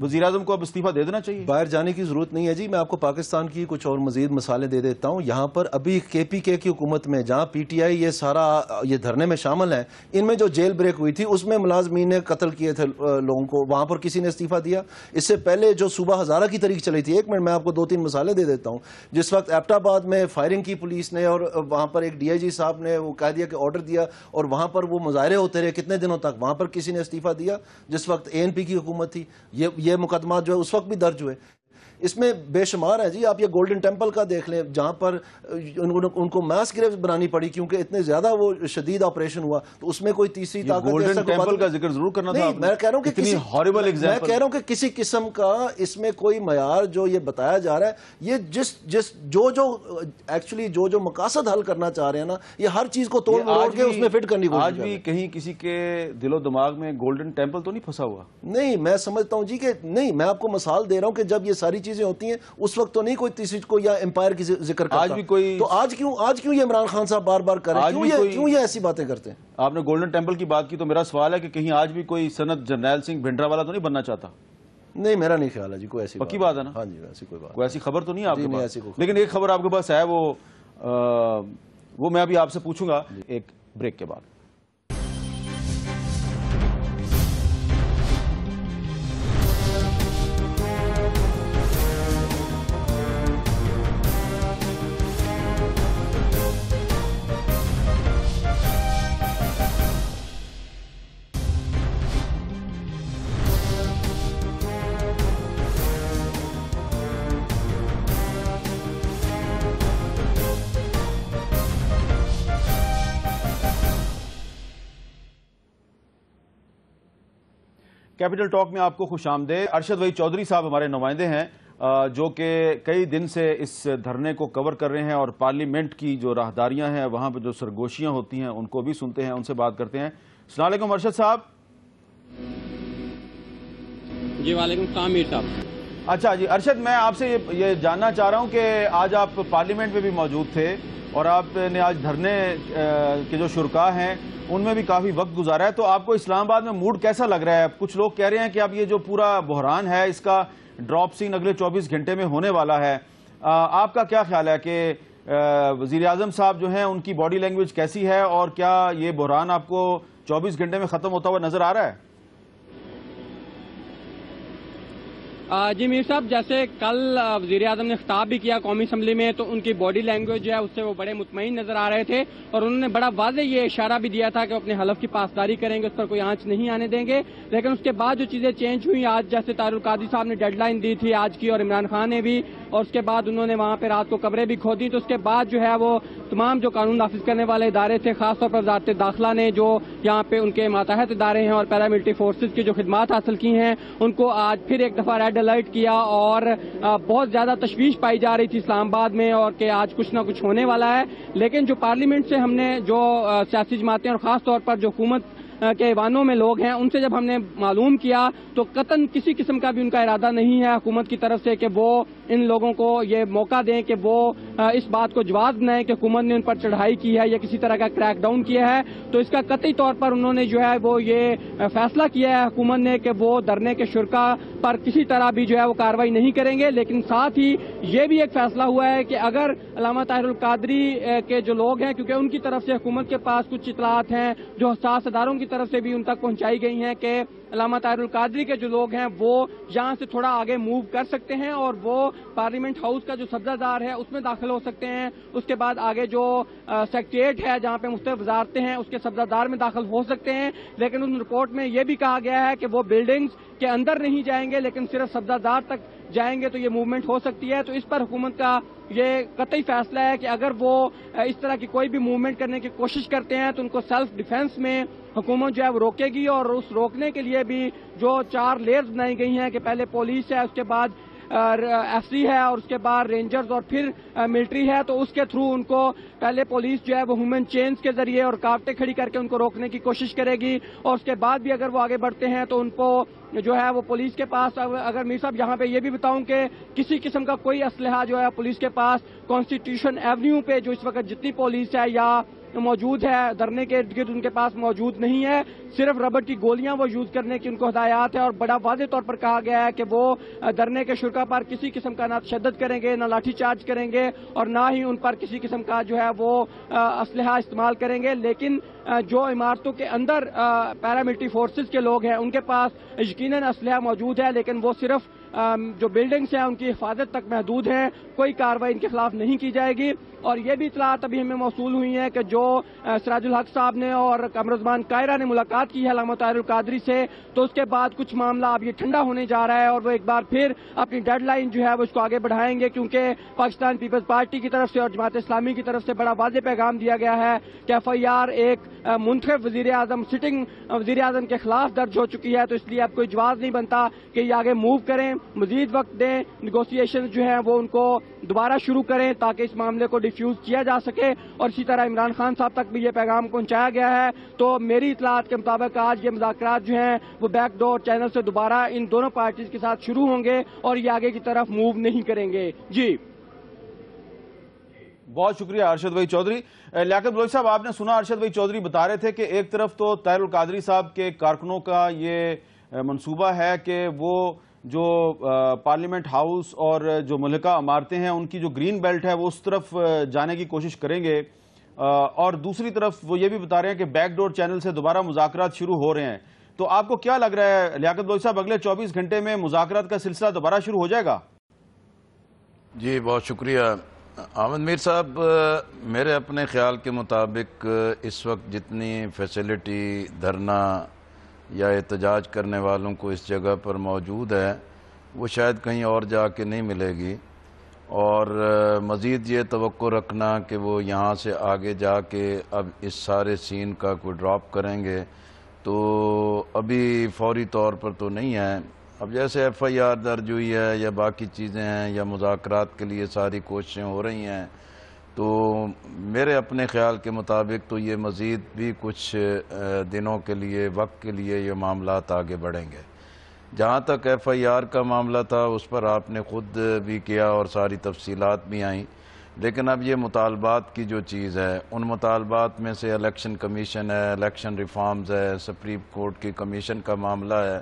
وزیر اعظم کو اب استعفیٰ دے دینا چاہیے؟ باہر جانے کی ضرورت نہیں ہے جی. میں آپ کو پاکستان کی کچھ اور مزید مثالیں دے دیتا ہوں. یہاں پر ابھی کے پی کے کی حکومت میں جہاں پی ٹی آئی یہ دھرنے میں شامل ہیں, ان میں جو جیل بریک ہوئی تھی اس میں ملازمین نے قتل کیے تھے لوگوں کو, وہاں پر کسی نے استعفیٰ دیا. اس سے پہلے جو صوبہ ہزارہ کی تحریک چلی تھی, 1 منٹ میں آپ کو 2-3 مثالیں دے دیتا ہوں. جس وقت ایبٹ آباد میں فائرنگ کی پولیس نے, اور وہاں پر ایک ڈی آئی جی صاحب نے وہ کہہ دیا کہ آرڈر دیا, اور وہاں پر وہ مظاہرے ہوتے رہے کتنے دنوں تک, وہاں پر کسی نے استعفیٰ دیا جس وقت ANP کی حکومت تھی. یہ مقدمات جو ہے اس وقت بھی درج ہوئے. اس میں بے شمار ہے جی. آپ یہ گولڈن ٹیمپل کا دیکھ لیں جہاں پر ان کو ماس گریوز بنانی پڑی کیونکہ اتنے زیادہ وہ شدید آپریشن ہوا, تو اس میں کوئی تیسری طاقت گولڈن ٹیمپل کا ذکر ضرور کرنا تھا. میں کہہ رہا ہوں کہ کسی قسم کا اس میں کوئی معیار جو یہ بتایا جا رہا ہے, یہ ایکچولی جو مقاصد حل کرنا چاہ رہے ہیں نا, یہ ہر چیز کو توڑ مروڑ کے اس میں فٹ کرنی کوشش. آج بھی کہیں کسی کے دل و دماغ میں گولڈن ٹیمپل تو نہیں پھنسا ہوا؟ نہیں, میں سمجھتا ہوں جی کہ نہیں. میں آپ کو مثال دے رہا ہوں کہ جب یہ ساری چیزیں ہوتی ہیں اس وقت تو نہیں کوئی تیسری کو یا امپائر کی ذکر کرتا. آج بھی کوئی, تو آج کیوں یہ عمران خان صاحب بار بار کریں, کیوں یہ ایسی باتیں کرتے ہیں؟ آپ نے گولڈن ٹیمپل کی بات کی تو میرا سوال ہے کہ کہیں آج بھی کوئی سند جرنیل سنگھ بھنڈرا والا تو نہیں بننا چاہتا؟ نہیں, میرا نہیں خیال ہے جی کوئی ایسی پکی بات ہے نا. ہاں جی, ایسی کوئی بات, کوئی ایسی خبر تو نہیں ہے آپ کے پاس. پاس. لیکن ایک خبر آپ کے پاس ہے, وہ میں ابھی آپ سے پوچھوں گا ایک بریک کے بعد. کیپٹل ٹاک میں آپ کو خوش آمدید. ارشد وحید چودھری صاحب ہمارے نمائندے ہیں جو کہ کئی دن سے اس دھرنے کو کور کر رہے ہیں اور پارلیمنٹ کی جو راہداریاں ہیں وہاں پہ جو سرگوشیاں ہوتی ہیں ان کو بھی سنتے ہیں, ان سے بات کرتے ہیں. السلام علیکم ارشد صاحب. جی وعلیکم السلام میر صاحب. اچھا جی ارشد, میں آپ سے یہ جاننا چاہ رہا ہوں کہ آج آپ پارلیمنٹ میں بھی موجود تھے اور آپ نے آج دھرنے کے جو شرکاء ہیں ان میں بھی کافی وقت گزارا ہے, تو آپ کو اسلام آباد میں موڈ کیسا لگ رہا ہے؟ کچھ لوگ کہہ رہے ہیں کہ اب یہ جو پورا بحران ہے اس کا ڈراپ سین اگلے 24 گھنٹے میں ہونے والا ہے. آپ کا کیا خیال ہے کہ وزیر اعظم صاحب جو ہیں ان کی باڈی لینگویج کیسی ہے اور کیا یہ بحران آپ کو 24 گھنٹے میں ختم ہوتا ہوا نظر آ رہا ہے؟ جی میر صاحب, جیسے کل وزیر اعظم نے خطاب بھی کیا قومی اسمبلی میں تو ان کی باڈی لینگویج جو ہے اس سے وہ بڑے مطمئن نظر آ رہے تھے اور انہوں نے بڑا واضح یہ اشارہ بھی دیا تھا کہ اپنے حلف کی پاسداری کریں گے, اس پر کوئی آنچ نہیں آنے دیں گے. لیکن اس کے بعد جو چیزیں چینج ہوئی, آج جیسے طاہر القادری صاحب نے ڈیڈ لائن دی تھی آج کی اور عمران خان نے بھی, اور اس کے بعد انہوں نے وہاں پہ رات کو قبریں بھی کھودی, تو اس کے بعد جو ہے وہ تمام جو قانون نافذ کرنے والے ادارے تھے, خاص طور پر وزارت داخلہ نے جو یہاں پہ ان کے ماتحت ادارے ہیں اور پیراملٹری فورسز کی جو خدمات حاصل کی ہیں ان کو آج پھر ایک دفعہ ریڈ الرٹ کیا اور بہت زیادہ تشویش پائی جا رہی تھی اسلام آباد میں اور کہ آج کچھ نہ کچھ ہونے والا ہے. لیکن جو پارلیمنٹ سے ہم نے جو سیاسی جماعتیں اور خاص طور پر جو حکومت کے ایوانوں میں لوگ ہیں ان سے جب ہم نے معلوم کیا تو قطعاً کسی قسم کا بھی ان کا ارادہ نہیں ہے حکومت کی طرف سے کہ وہ ان لوگوں کو یہ موقع دیں کہ وہ اس بات کو جواز دیں کہ حکومت نے ان پر چڑھائی کی ہے یا کسی طرح کا کریک ڈاؤن کیا ہے. تو اس کا قطعی طور پر انہوں نے جو ہے وہ یہ فیصلہ کیا ہے حکومت نے کہ وہ دھرنے کے شرکاء پر کسی طرح بھی جو ہے وہ کارروائی نہیں کریں گے. لیکن ساتھ ہی یہ بھی ایک فیصلہ ہوا ہے کہ اگر علامہ طاہر القادری کے جو لوگ ہیں, کیونکہ ان کی طرف سے حکومت کے پاس کچھ اطلاعات ہیں جو حساس اداروں کی طرف سے بھی ان تک پہنچائی گئی ہیں کہ علامہ طاہر القادری کے جو لوگ ہیں وہ یہاں سے تھوڑا آگے موو کر سکتے ہیں اور وہ پارلیمنٹ ہاؤس کا جو سبزہ دار ہے اس میں داخل ہو سکتے ہیں. اس کے بعد آگے جو سیکریٹریٹ ہے جہاں پہ مختلف وزارتیں ہیں اس کے سبزہ دار میں داخل ہو سکتے ہیں. لیکن ان رپورٹ میں یہ بھی کہا گیا ہے کہ وہ بلڈنگز کے اندر نہیں جائیں گے لیکن صرف سبزہ دار تک جائیں گے تو یہ موومنٹ ہو سکتی ہے. تو اس پر حکومت کا یہ قطعی فیصلہ ہے کہ اگر وہ اس طرح کی کوئی بھی موومنٹ کرنے کی کوشش کرتے ہیں تو ان کو سیلف ڈیفنس میں حکومت جو ہے وہ روکے گی. اور اس روکنے کے لیے بھی جو 4 لیئرز بنائی گئی ہیں کہ پہلے پولیس ہے, اس کے بعد ایف سی ہے اور اس کے بعد رینجرز اور پھر ملٹری ہے, تو اس کے تھرو ان کو پہلے پولیس جو ہے وہ ہیومن چینز کے ذریعے اور رکاوٹیں کھڑی کر کے ان کو روکنے کی کوشش کرے گی. اور اس کے بعد بھی اگر وہ آگے بڑھتے ہیں تو ان کو جو ہے وہ پولیس کے پاس, اگر میر صاحب یہاں پہ یہ بھی بتاؤں کہ کسی قسم کا کوئی اسلحہ جو ہے پولیس کے پاس کانسٹیٹیوشن ایونیو پہ جو اس وقت جتنی پولیس ہے یا موجود ہے دھرنے کے ارد گرد ان کے پاس موجود نہیں ہے. صرف ربڑ کی گولیاں وہ یوز کرنے کی ان کو ہدایات ہے اور بڑا واضح طور پر کہا گیا ہے کہ وہ دھرنے کے شرکاء پر کسی قسم کا نہ تشدد کریں گے, نہ لاٹھی چارج کریں گے اور نہ ہی ان پر کسی قسم کا جو ہے وہ اسلحہ استعمال کریں گے. لیکن جو عمارتوں کے اندر پیراملٹری فورسز کے لوگ ہیں ان کے پاس یقیناً اسلحہ موجود ہے لیکن وہ صرف جو بلڈنگز ہیں ان کی حفاظت تک محدود ہیں, کوئی کارروائی ان کے خلاف نہیں کی جائے گی. اور یہ بھی اطلاعات ابھی ہمیں موصول ہوئی ہیں کہ جو سراج الحق صاحب نے اور قمرالزمان قاہرہ نے ملاقات کی ہے علامہ طاہر القادری سے، تو اس کے بعد کچھ معاملہ اب یہ ٹھنڈا ہونے جا رہا ہے اور وہ ایک بار پھر اپنی ڈیڈ لائن جو ہے وہ اس کو آگے بڑھائیں گے، کیونکہ پاکستان پیپلز پارٹی کی طرف سے اور جماعت اسلامی کی طرف سے بڑا واضح پیغام دیا گیا ہے کہ ایف آئی آر ایک منتخب وزیر اعظم سٹنگ وزیر اعظم کے خلاف درج ہو چکی ہے، تو اس لیے اب کوئی جواز نہیں بنتا کہ یہ آگے موو کریں، مزید وقت دیں، نیگوسیشن جو ہیں وہ ان کو دوبارہ شروع کریں تاکہ اس معاملے کو ڈیفیوز کیا جا سکے، اور اسی طرح عمران خان صاحب تک بھی یہ پیغام پہنچایا گیا ہے۔ تو میری اطلاعات کے مطابق آج یہ مذاکرات جو ہیں وہ بیک ڈور چینل سے دوبارہ ان دونوں پارٹیز کے ساتھ شروع ہوں گے اور یہ آگے کی طرف موو نہیں کریں گے۔ جی بہت شکریہ ارشد بھائی چودھری۔ لیاقت بلوچ صاحب، آپ نے سنا ارشد بھائی چودھری بتا رہے تھے کہ ایک طرف تو طاہر القادری صاحب کے کارکنوں کا یہ منصوبہ ہے کہ وہ جو پارلیمنٹ ہاؤس اور جو ملکہ عمارتیں ہیں ان کی جو گرین بیلٹ ہے وہ اس طرف جانے کی کوشش کریں گے، اور دوسری طرف وہ یہ بھی بتا رہے ہیں کہ بیک ڈور چینل سے دوبارہ مذاکرات شروع ہو رہے ہیں۔ تو آپ کو کیا لگ رہا ہے لیاقت بلوچ صاحب، اگلے 24 گھنٹے میں مذاکرات کا سلسلہ دوبارہ شروع ہو جائے گا؟ جی بہت شکریہ احمد میر صاحب۔ میرے اپنے خیال کے مطابق اس وقت جتنی فیسلٹی دھرنا یا احتجاج کرنے والوں کو اس جگہ پر موجود ہے وہ شاید کہیں اور جا کے نہیں ملے گی، اور مزید یہ توقع رکھنا کہ وہ یہاں سے آگے جا کے اب اس سارے سین کا کوئی ڈراپ کریں گے تو ابھی فوری طور پر تو نہیں ہے۔ اب جیسے ایف آئی آر درج ہوئی ہے یا باقی چیزیں ہیں یا مذاکرات کے لیے ساری کوششیں ہو رہی ہیں، تو میرے اپنے خیال کے مطابق تو یہ مزید بھی کچھ دنوں کے لیے وقت کے لیے یہ معاملات آگے بڑھیں گے۔ جہاں تک ایف آئی آر کا معاملہ تھا اس پر آپ نے خود بھی کیا اور ساری تفصیلات بھی آئیں، لیکن اب یہ مطالبات کی جو چیز ہے ان مطالبات میں سے الیکشن کمیشن ہے، الیکشن ریفارمز ہے، سپریم کورٹ کی کمیشن کا معاملہ ہے،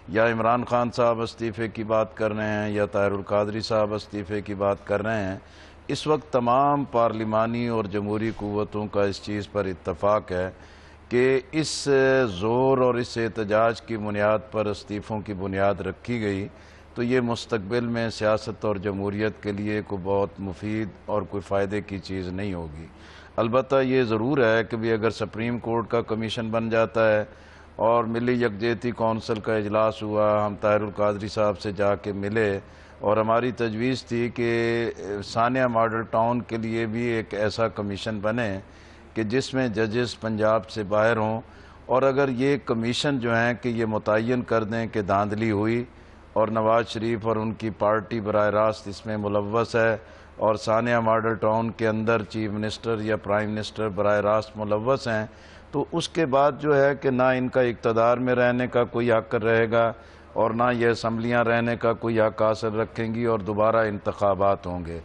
یا عمران خان صاحب استعفے کی بات کر رہے ہیں یا طاہر القادری صاحب استعفے کی بات کر رہے ہیں۔ اس وقت تمام پارلیمانی اور جمہوری قوتوں کا اس چیز پر اتفاق ہے کہ اس زور اور اس احتجاج کی بنیاد پر استعفوں کی بنیاد رکھی گئی تو یہ مستقبل میں سیاست اور جمہوریت کے لیے کوئی بہت مفید اور کوئی فائدے کی چیز نہیں ہوگی۔ البتہ یہ ضرور ہے کہ بھی اگر سپریم کورٹ کا کمیشن بن جاتا ہے اور ملی یکجہتی کونسل کا اجلاس ہوا، ہم طاہر القادری صاحب سے جا کے ملے اور ہماری تجویز تھی کہ ثانیہ ماڈل ٹاؤن کے لیے بھی ایک ایسا کمیشن بنے کہ جس میں ججز پنجاب سے باہر ہوں، اور اگر یہ کمیشن جو ہیں کہ یہ متعین کر دیں کہ دھاندلی ہوئی اور نواز شریف اور ان کی پارٹی براہ راست اس میں ملوث ہے اور ثانیہ ماڈل ٹاؤن کے اندر چیف منسٹر یا پرائم منسٹر براہ راست ملوث ہیں، تو اس کے بعد جو ہے کہ نہ ان کا اقتدار میں رہنے کا کوئی حق رہے گا اور نہ یہ اسمبلیاں رہنے کا کوئی حق حاصل رکھیں گی اور دوبارہ انتخابات ہوں گے۔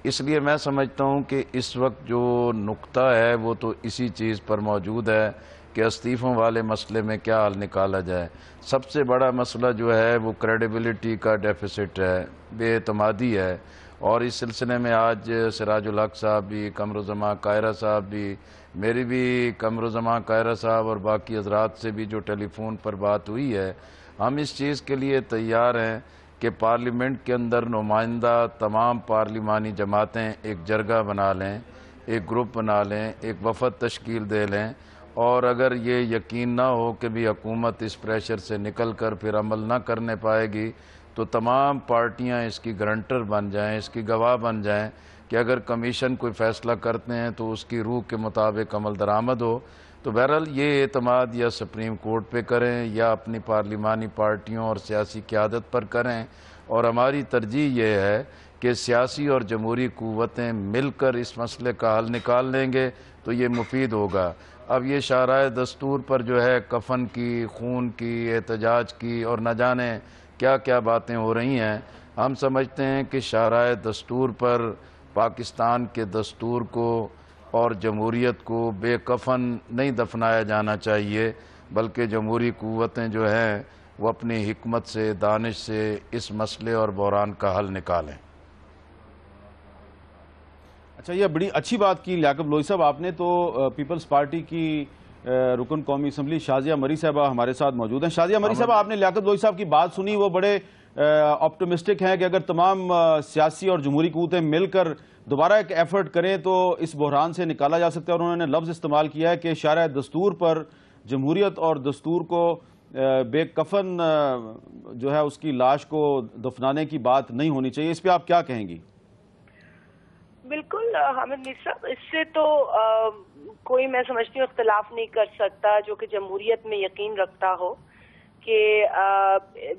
اس لیے میں سمجھتا ہوں کہ اس وقت جو نقطہ ہے وہ تو اسی چیز پر موجود ہے کہ استعفوں والے مسئلے میں کیا حل نکالا جائے۔ سب سے بڑا مسئلہ جو ہے وہ کریڈیبلٹی کا ڈیفیسٹ ہے، بے اعتمادی ہے، اور اس سلسلے میں آج سراج الحق صاحب بھی، قمرالزمان قاہرہ صاحب بھی، میری بھی قمرالزمان قاہرہ صاحب اور باقی حضرات سے بھی جو ٹیلی فون پر بات ہوئی ہے، ہم اس چیز کے لیے تیار ہیں کہ پارلیمنٹ کے اندر نمائندہ تمام پارلیمانی جماعتیں ایک جرگہ بنا لیں، ایک گروپ بنا لیں، ایک وفد تشکیل دے لیں، اور اگر یہ یقین نہ ہو کہ بھی حکومت اس پریشر سے نکل کر پھر عمل نہ کرنے پائے گی تو تمام پارٹیاں اس کی گارنٹر بن جائیں، اس کی گواہ بن جائیں کہ اگر کمیشن کوئی فیصلہ کرتے ہیں تو اس کی روح کے مطابق عمل درآمد ہو۔ تو بہرحال یہ اعتماد یا سپریم کورٹ پہ کریں یا اپنی پارلیمانی پارٹیوں اور سیاسی قیادت پر کریں، اور ہماری ترجیح یہ ہے کہ سیاسی اور جمہوری قوتیں مل کر اس مسئلے کا حل نکال لیں گے تو یہ مفید ہوگا۔ اب یہ شاہراہ دستور پر جو ہے کفن کی، خون کی، احتجاج کی اور نہ جانے کیا کیا باتیں ہو رہی ہیں، ہم سمجھتے ہیں کہ شاہراہ دستور پر پاکستان کے دستور کو اور جمہوریت کو بے کفن نہیں دفنایا جانا چاہیے، بلکہ جمہوری قوتیں جو ہیں وہ اپنی حکمت سے، دانش سے اس مسئلے اور بحران کا حل نکالیں۔ اچھا، یہ بڑی اچھی بات کی لیاقت بلوچ صاحب آپ نے، تو پیپلز پارٹی کی رکن قومی اسمبلی شازیہ مری صاحبہ ہمارے ساتھ موجود ہیں. شازیہ مری صاحبہ, آپ نے لیاقت گوئی صاحب کی بات سنی, وہ بڑے آپٹمسٹک ہیں کہ اگر تمام سیاسی اور جمہوری قوتیں مل کر دوبارہ ایک ایفرٹ کریں تو اس بحران سے نکالا جا سکتا ہے, اور انہوں نے لفظ استعمال کیا ہے کہ شارع دستور پر جمہوریت اور دستور کو بے کفن جو ہے اس کی لاش کو دفنانے کی بات نہیں ہونی چاہیے. اس پہ آپ کیا کہیں گی؟ بالکل حامد میر صاحب, اس سے تو کوئی میں سمجھتی ہوں اختلاف نہیں کر سکتا جو کہ جمہوریت میں یقین رکھتا ہو کہ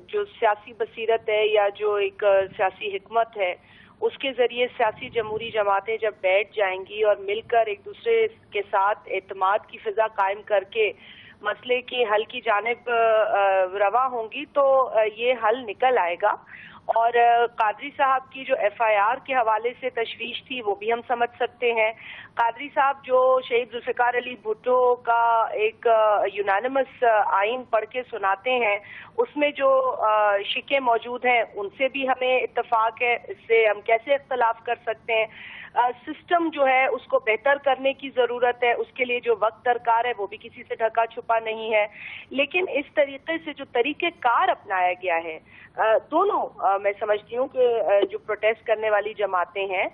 جو سیاسی بصیرت ہے یا جو ایک سیاسی حکمت ہے اس کے ذریعے سیاسی جمہوری جماعتیں جب بیٹھ جائیں گی اور مل کر ایک دوسرے کے ساتھ اعتماد کی فضا قائم کر کے مسئلے کی حل کی جانب رواں ہوں گی تو یہ حل نکل آئے گا. اور قادری صاحب کی جو ایف آئی آر کے حوالے سے تشویش تھی وہ بھی ہم سمجھ سکتے ہیں. قادری صاحب جو شہید ذوالفقار علی بھٹو کا ایک یونانیمس آئین پڑھ کے سناتے ہیں اس میں جو شکیں موجود ہیں ان سے بھی ہمیں اتفاق ہے, اس سے ہم کیسے اختلاف کر سکتے ہیں. سسٹم جو ہے اس کو بہتر کرنے کی ضرورت ہے, اس کے لیے جو وقت درکار ہے وہ بھی کسی سے ڈھکا چھپا نہیں ہے. لیکن اس طریقے سے جو طریقہ کار اپنایا گیا ہے دونوں میں سمجھتی ہوں کہ جو پروٹیسٹ کرنے والی جماعتیں ہیں,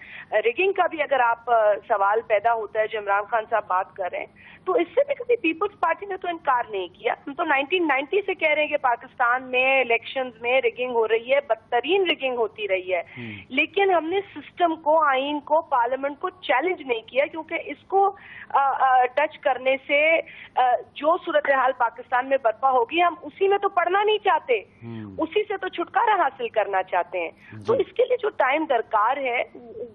ریگنگ کا بھی اگر آپ سوال پیدا ہوتا ہے جو عمران خان صاحب بات کر رہے ہیں تو اس سے بھی کبھی پیپلز پارٹی نے تو انکار نہیں کیا. ہم تو 1990 سے کہہ رہے ہیں کہ پاکستان میں الیکشنز میں ریگنگ ہو رہی ہے, بدترین ریگنگ ہوتی رہی ہے, لیکن ہم نے سسٹم کو, آئین کو, پارلیمنٹ کو چیلنج نہیں کیا کیونکہ اس کو ٹچ کرنے سے جو صورتحال پاکستان میں برپا ہوگی ہم اسی میں تو پڑھنا نہیں چاہتے, اسی سے تو چھٹکارا حاصل کرنا چاہتے ہیں. تو اس کے لیے جو ٹائم درکار ہے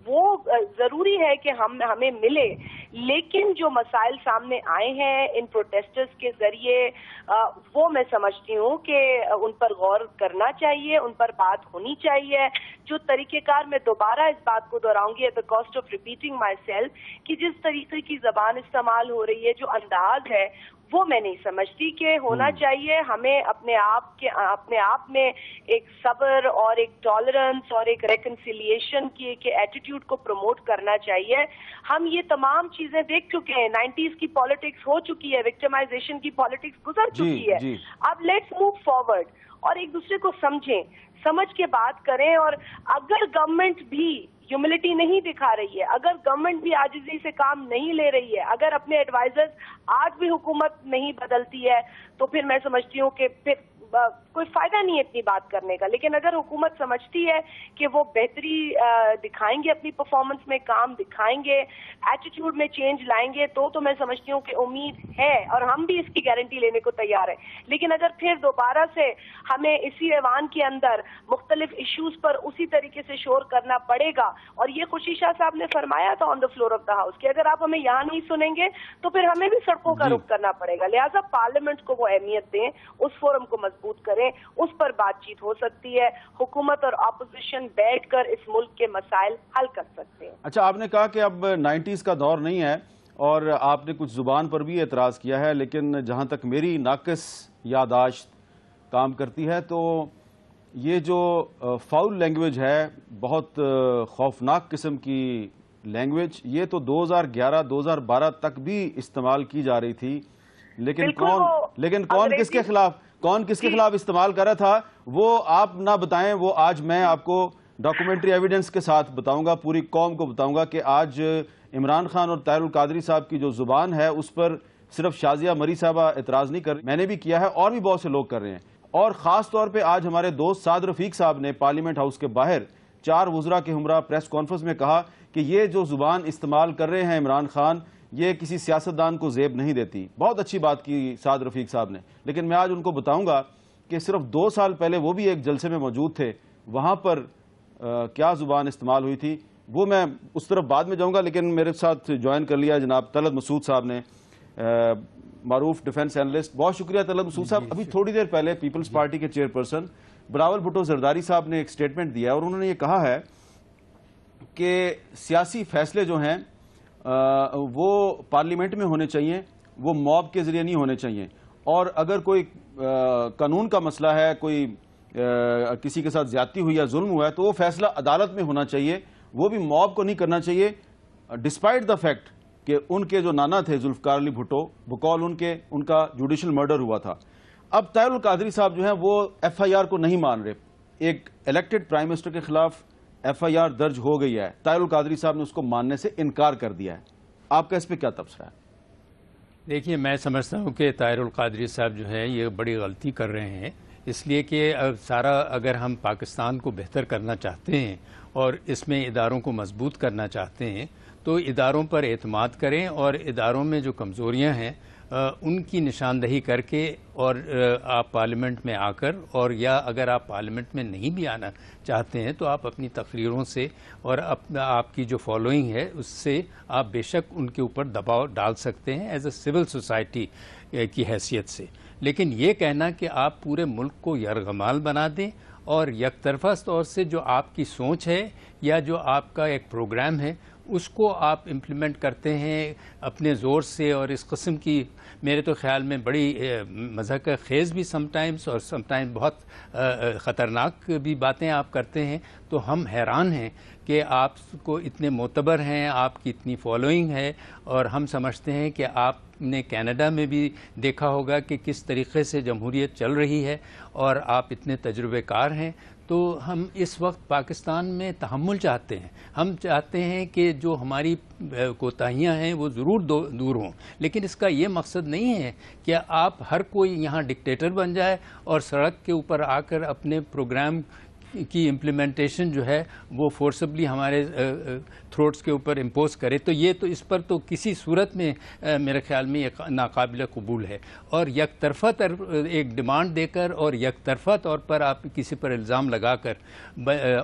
وہ ضروری ہے کہ ہمیں ملے, لیکن جو مسائل سامنے آئے ہیں ان پروٹیسٹرز کے ذریعے وہ میں سمجھتی ہوں کہ ان پر غور کرنا چاہیے, ان پر بات ہونی چاہیے. جو طریقہ کار میں دوبارہ اس بات کو دہراؤں گی at the cost of repeating مائی سیلف کہ جس طریقے کی زبان استعمال ہو رہی ہے, جو انداز ہے, وہ میں نہیں سمجھتی کہ ہونا چاہیے. ہمیں اپنے آپ میں ایک صبر اور ایک ٹالرنس اور ایک ریکنسیلیشن کی ایک ایٹیٹیوڈ کو پروموٹ کرنا چاہیے. ہم یہ تمام چیزیں دیکھ چکے ہیں, 90s کی پالیٹکس ہو چکی ہے, وکٹمائزیشن کی پالیٹکس گزر چکی ہے. اب لیٹس موو فارورڈ اور ایک دوسرے کو سمجھ کے بات کریں. اور اگر گورنمنٹ بھی ہیوملٹی نہیں دکھا رہی ہے, اگر گورنمنٹ بھی عاجزی سے کام نہیں لے رہی ہے, اگر اپنے ایڈوائزرز آج بھی حکومت نہیں بدلتی ہے تو پھر میں سمجھتی ہوں کہ پھر کوئی فائدہ نہیں ہے اتنی بات کرنے کا. لیکن اگر حکومت سمجھتی ہے کہ وہ بہتری دکھائیں گے, اپنی پرفارمنس میں کام دکھائیں گے, ایٹیٹیوڈ میں چینج لائیں گے تو میں سمجھتی ہوں کہ امید ہے اور ہم بھی اس کی گارنٹی لینے کو تیار ہیں. لیکن اگر پھر دوبارہ سے ہمیں اسی ایوان کے اندر مختلف ایشوز پر اسی طریقے سے شور کرنا پڑے گا, اور یہ خوشی شاہ صاحب نے فرمایا تھا on the floor of the house کہ اگر آپ ہمیں یہاں نہیں سنیں گے تو پھر ہمیں بھی سڑکوں کا رخ کرنا پڑے گا. لہٰذا پارلیمنٹ کو وہ اہمیت دیں, اس فورم کو مضبوط کریں, اس پر بات چیت ہو سکتی ہے. حکومت اور اپوزیشن بیٹھ کر اس ملک کے مسائل حل کر سکتے ہیں. اچھا, آپ نے کہا کہ اب 90s کا دور نہیں ہے اور آپ نے کچھ زبان پر بھی اعتراض کیا ہے, لیکن جہاں تک میری ناقص یادداشت کام کرتی ہے تو یہ جو فاؤل لینگویج ہے, بہت خوفناک قسم کی لینگویج, یہ تو 2011-2012 تک بھی استعمال کی جا رہی تھی. لیکن کون کس کے خلاف استعمال کر رہا تھا وہ آپ نہ بتائیں, وہ آج میں آپ کو ڈاکومنٹری ایویڈنس کے ساتھ بتاؤں گا, پوری قوم کو بتاؤں گا کہ آج عمران خان اور طاہر القادری صاحب کی جو زبان ہے اس پر صرف شازیہ مری صاحبہ اعتراض نہیں کر رہی, میں نے بھی کیا ہے اور بھی بہت سے لوگ کر رہے ہیں. اور خاص طور پہ آج ہمارے دوست سعد رفیق صاحب نے پارلیمنٹ ہاؤس کے باہر 4 وزراء کے ہمراہ پریس کانفرنس میں کہا کہ یہ جو زبان استعمال کر رہے ہیں عمران خان یہ کسی سیاستدان کو زیب نہیں دیتی. بہت اچھی بات کی سعد رفیق صاحب نے, لیکن میں آج ان کو بتاؤں گا کہ صرف 2 سال پہلے وہ بھی ایک جلسے میں موجود تھے, وہاں پر کیا زبان استعمال ہوئی تھی وہ میں اس طرف بعد میں جاؤں گا. لیکن میرے ساتھ جوائن کر لیا جناب طلعت مسعود صاحب نے, معروف ڈیفنس اینالسٹ. بہت شکریہ طلعت مسعود صاحب. ابھی تھوڑی دیر پہلے پیپلز پارٹی کے چیئرپرسن بلاول بھٹو زرداری صاحب نے ایک سٹیٹمنٹ دیا اور انہوں نے یہ کہا ہے کہ سیاسی فیصلے جو ہیں وہ پارلیمنٹ میں ہونے چاہیے, وہ موب کے ذریعے نہیں ہونے چاہیے. اور اگر کوئی قانون کا مسئلہ ہے, کوئی کسی کے ساتھ زیادتی ہوئی یا ظلم ہوا ہے تو وہ فیصلہ عدالت میں ہونا چاہیے, وہ بھی موب کو نہیں کرنا چاہیے, ڈسپائٹ دا فیکٹ کہ ان کے جو نانا تھے ذوالفقار علی بھٹو، بقول ان کا جوڈیشل مرڈر ہوا تھا. اب طاہر القادری صاحب جو ہیں وہ ایف آئی آر کو نہیں مان رہے. ایک الیکٹڈ پرائم منسٹر کے خلاف ایف آئی آر درج ہو گئی ہے، طاہر القادری صاحب نے اس کو ماننے سے انکار کر دیا ہے. آپ کا اس پہ کیا تبصرہ ہے؟ دیکھیے، میں سمجھتا ہوں کہ طاہر القادری صاحب جو ہیں یہ بڑی غلطی کر رہے ہیں، اس لیے کہ اگر ہم پاکستان کو بہتر کرنا چاہتے ہیں اور اس میں اداروں کو مضبوط کرنا چاہتے ہیں تو اداروں پر اعتماد کریں، اور اداروں میں جو کمزوریاں ہیں ان کی نشاندہی کر کے، اور آپ پارلیمنٹ میں آ کر، اور یا اگر آپ پارلیمنٹ میں نہیں بھی آنا چاہتے ہیں تو آپ اپنی تقریروں سے اور آپ کی جو فالوئنگ ہے اس سے آپ بے شک ان کے اوپر دباؤ ڈال سکتے ہیں ایز اے سول سوسائٹی کی حیثیت سے. لیکن یہ کہنا کہ آپ پورے ملک کو یرغمال بنا دیں اور یک طرفہ طور سے جو آپ کی سوچ ہے یا جو آپ کا ایک پروگرام ہے اس کو آپ امپلیمنٹ کرتے ہیں اپنے زور سے، اور اس قسم کی میرے تو خیال میں بڑی مضحکہ خیز بھی سم ٹائمز اور سم ٹائم بہت خطرناک بھی باتیں آپ کرتے ہیں، تو ہم حیران ہیں کہ آپ کو اتنے معتبر ہیں، آپ کی اتنی فالوئنگ ہے، اور ہم سمجھتے ہیں کہ آپ نے کینیڈا میں بھی دیکھا ہوگا کہ کس طریقے سے جمہوریت چل رہی ہے، اور آپ اتنے تجربے کار ہیں. تو ہم اس وقت پاکستان میں تحمل چاہتے ہیں. ہم چاہتے ہیں کہ جو ہماری کوتاہیاں ہیں وہ ضرور دور ہوں، لیکن اس کا یہ مقصد نہیں ہے کہ آپ ہر کوئی یہاں ڈکٹیٹر بن جائے اور سڑک کے اوپر آ کر اپنے پروگرام کی امپلیمنٹیشن جو ہے وہ فورسبلی ہمارے تھروٹس کے اوپر امپوز کرے. تو یہ تو اس پر تو کسی صورت میں میرے خیال میں یہ ناقابل قبول ہے. اور یک طرفہ ایک ڈیمانڈ دے کر اور یک طرفہ طور پر آپ کسی پر الزام لگا کر،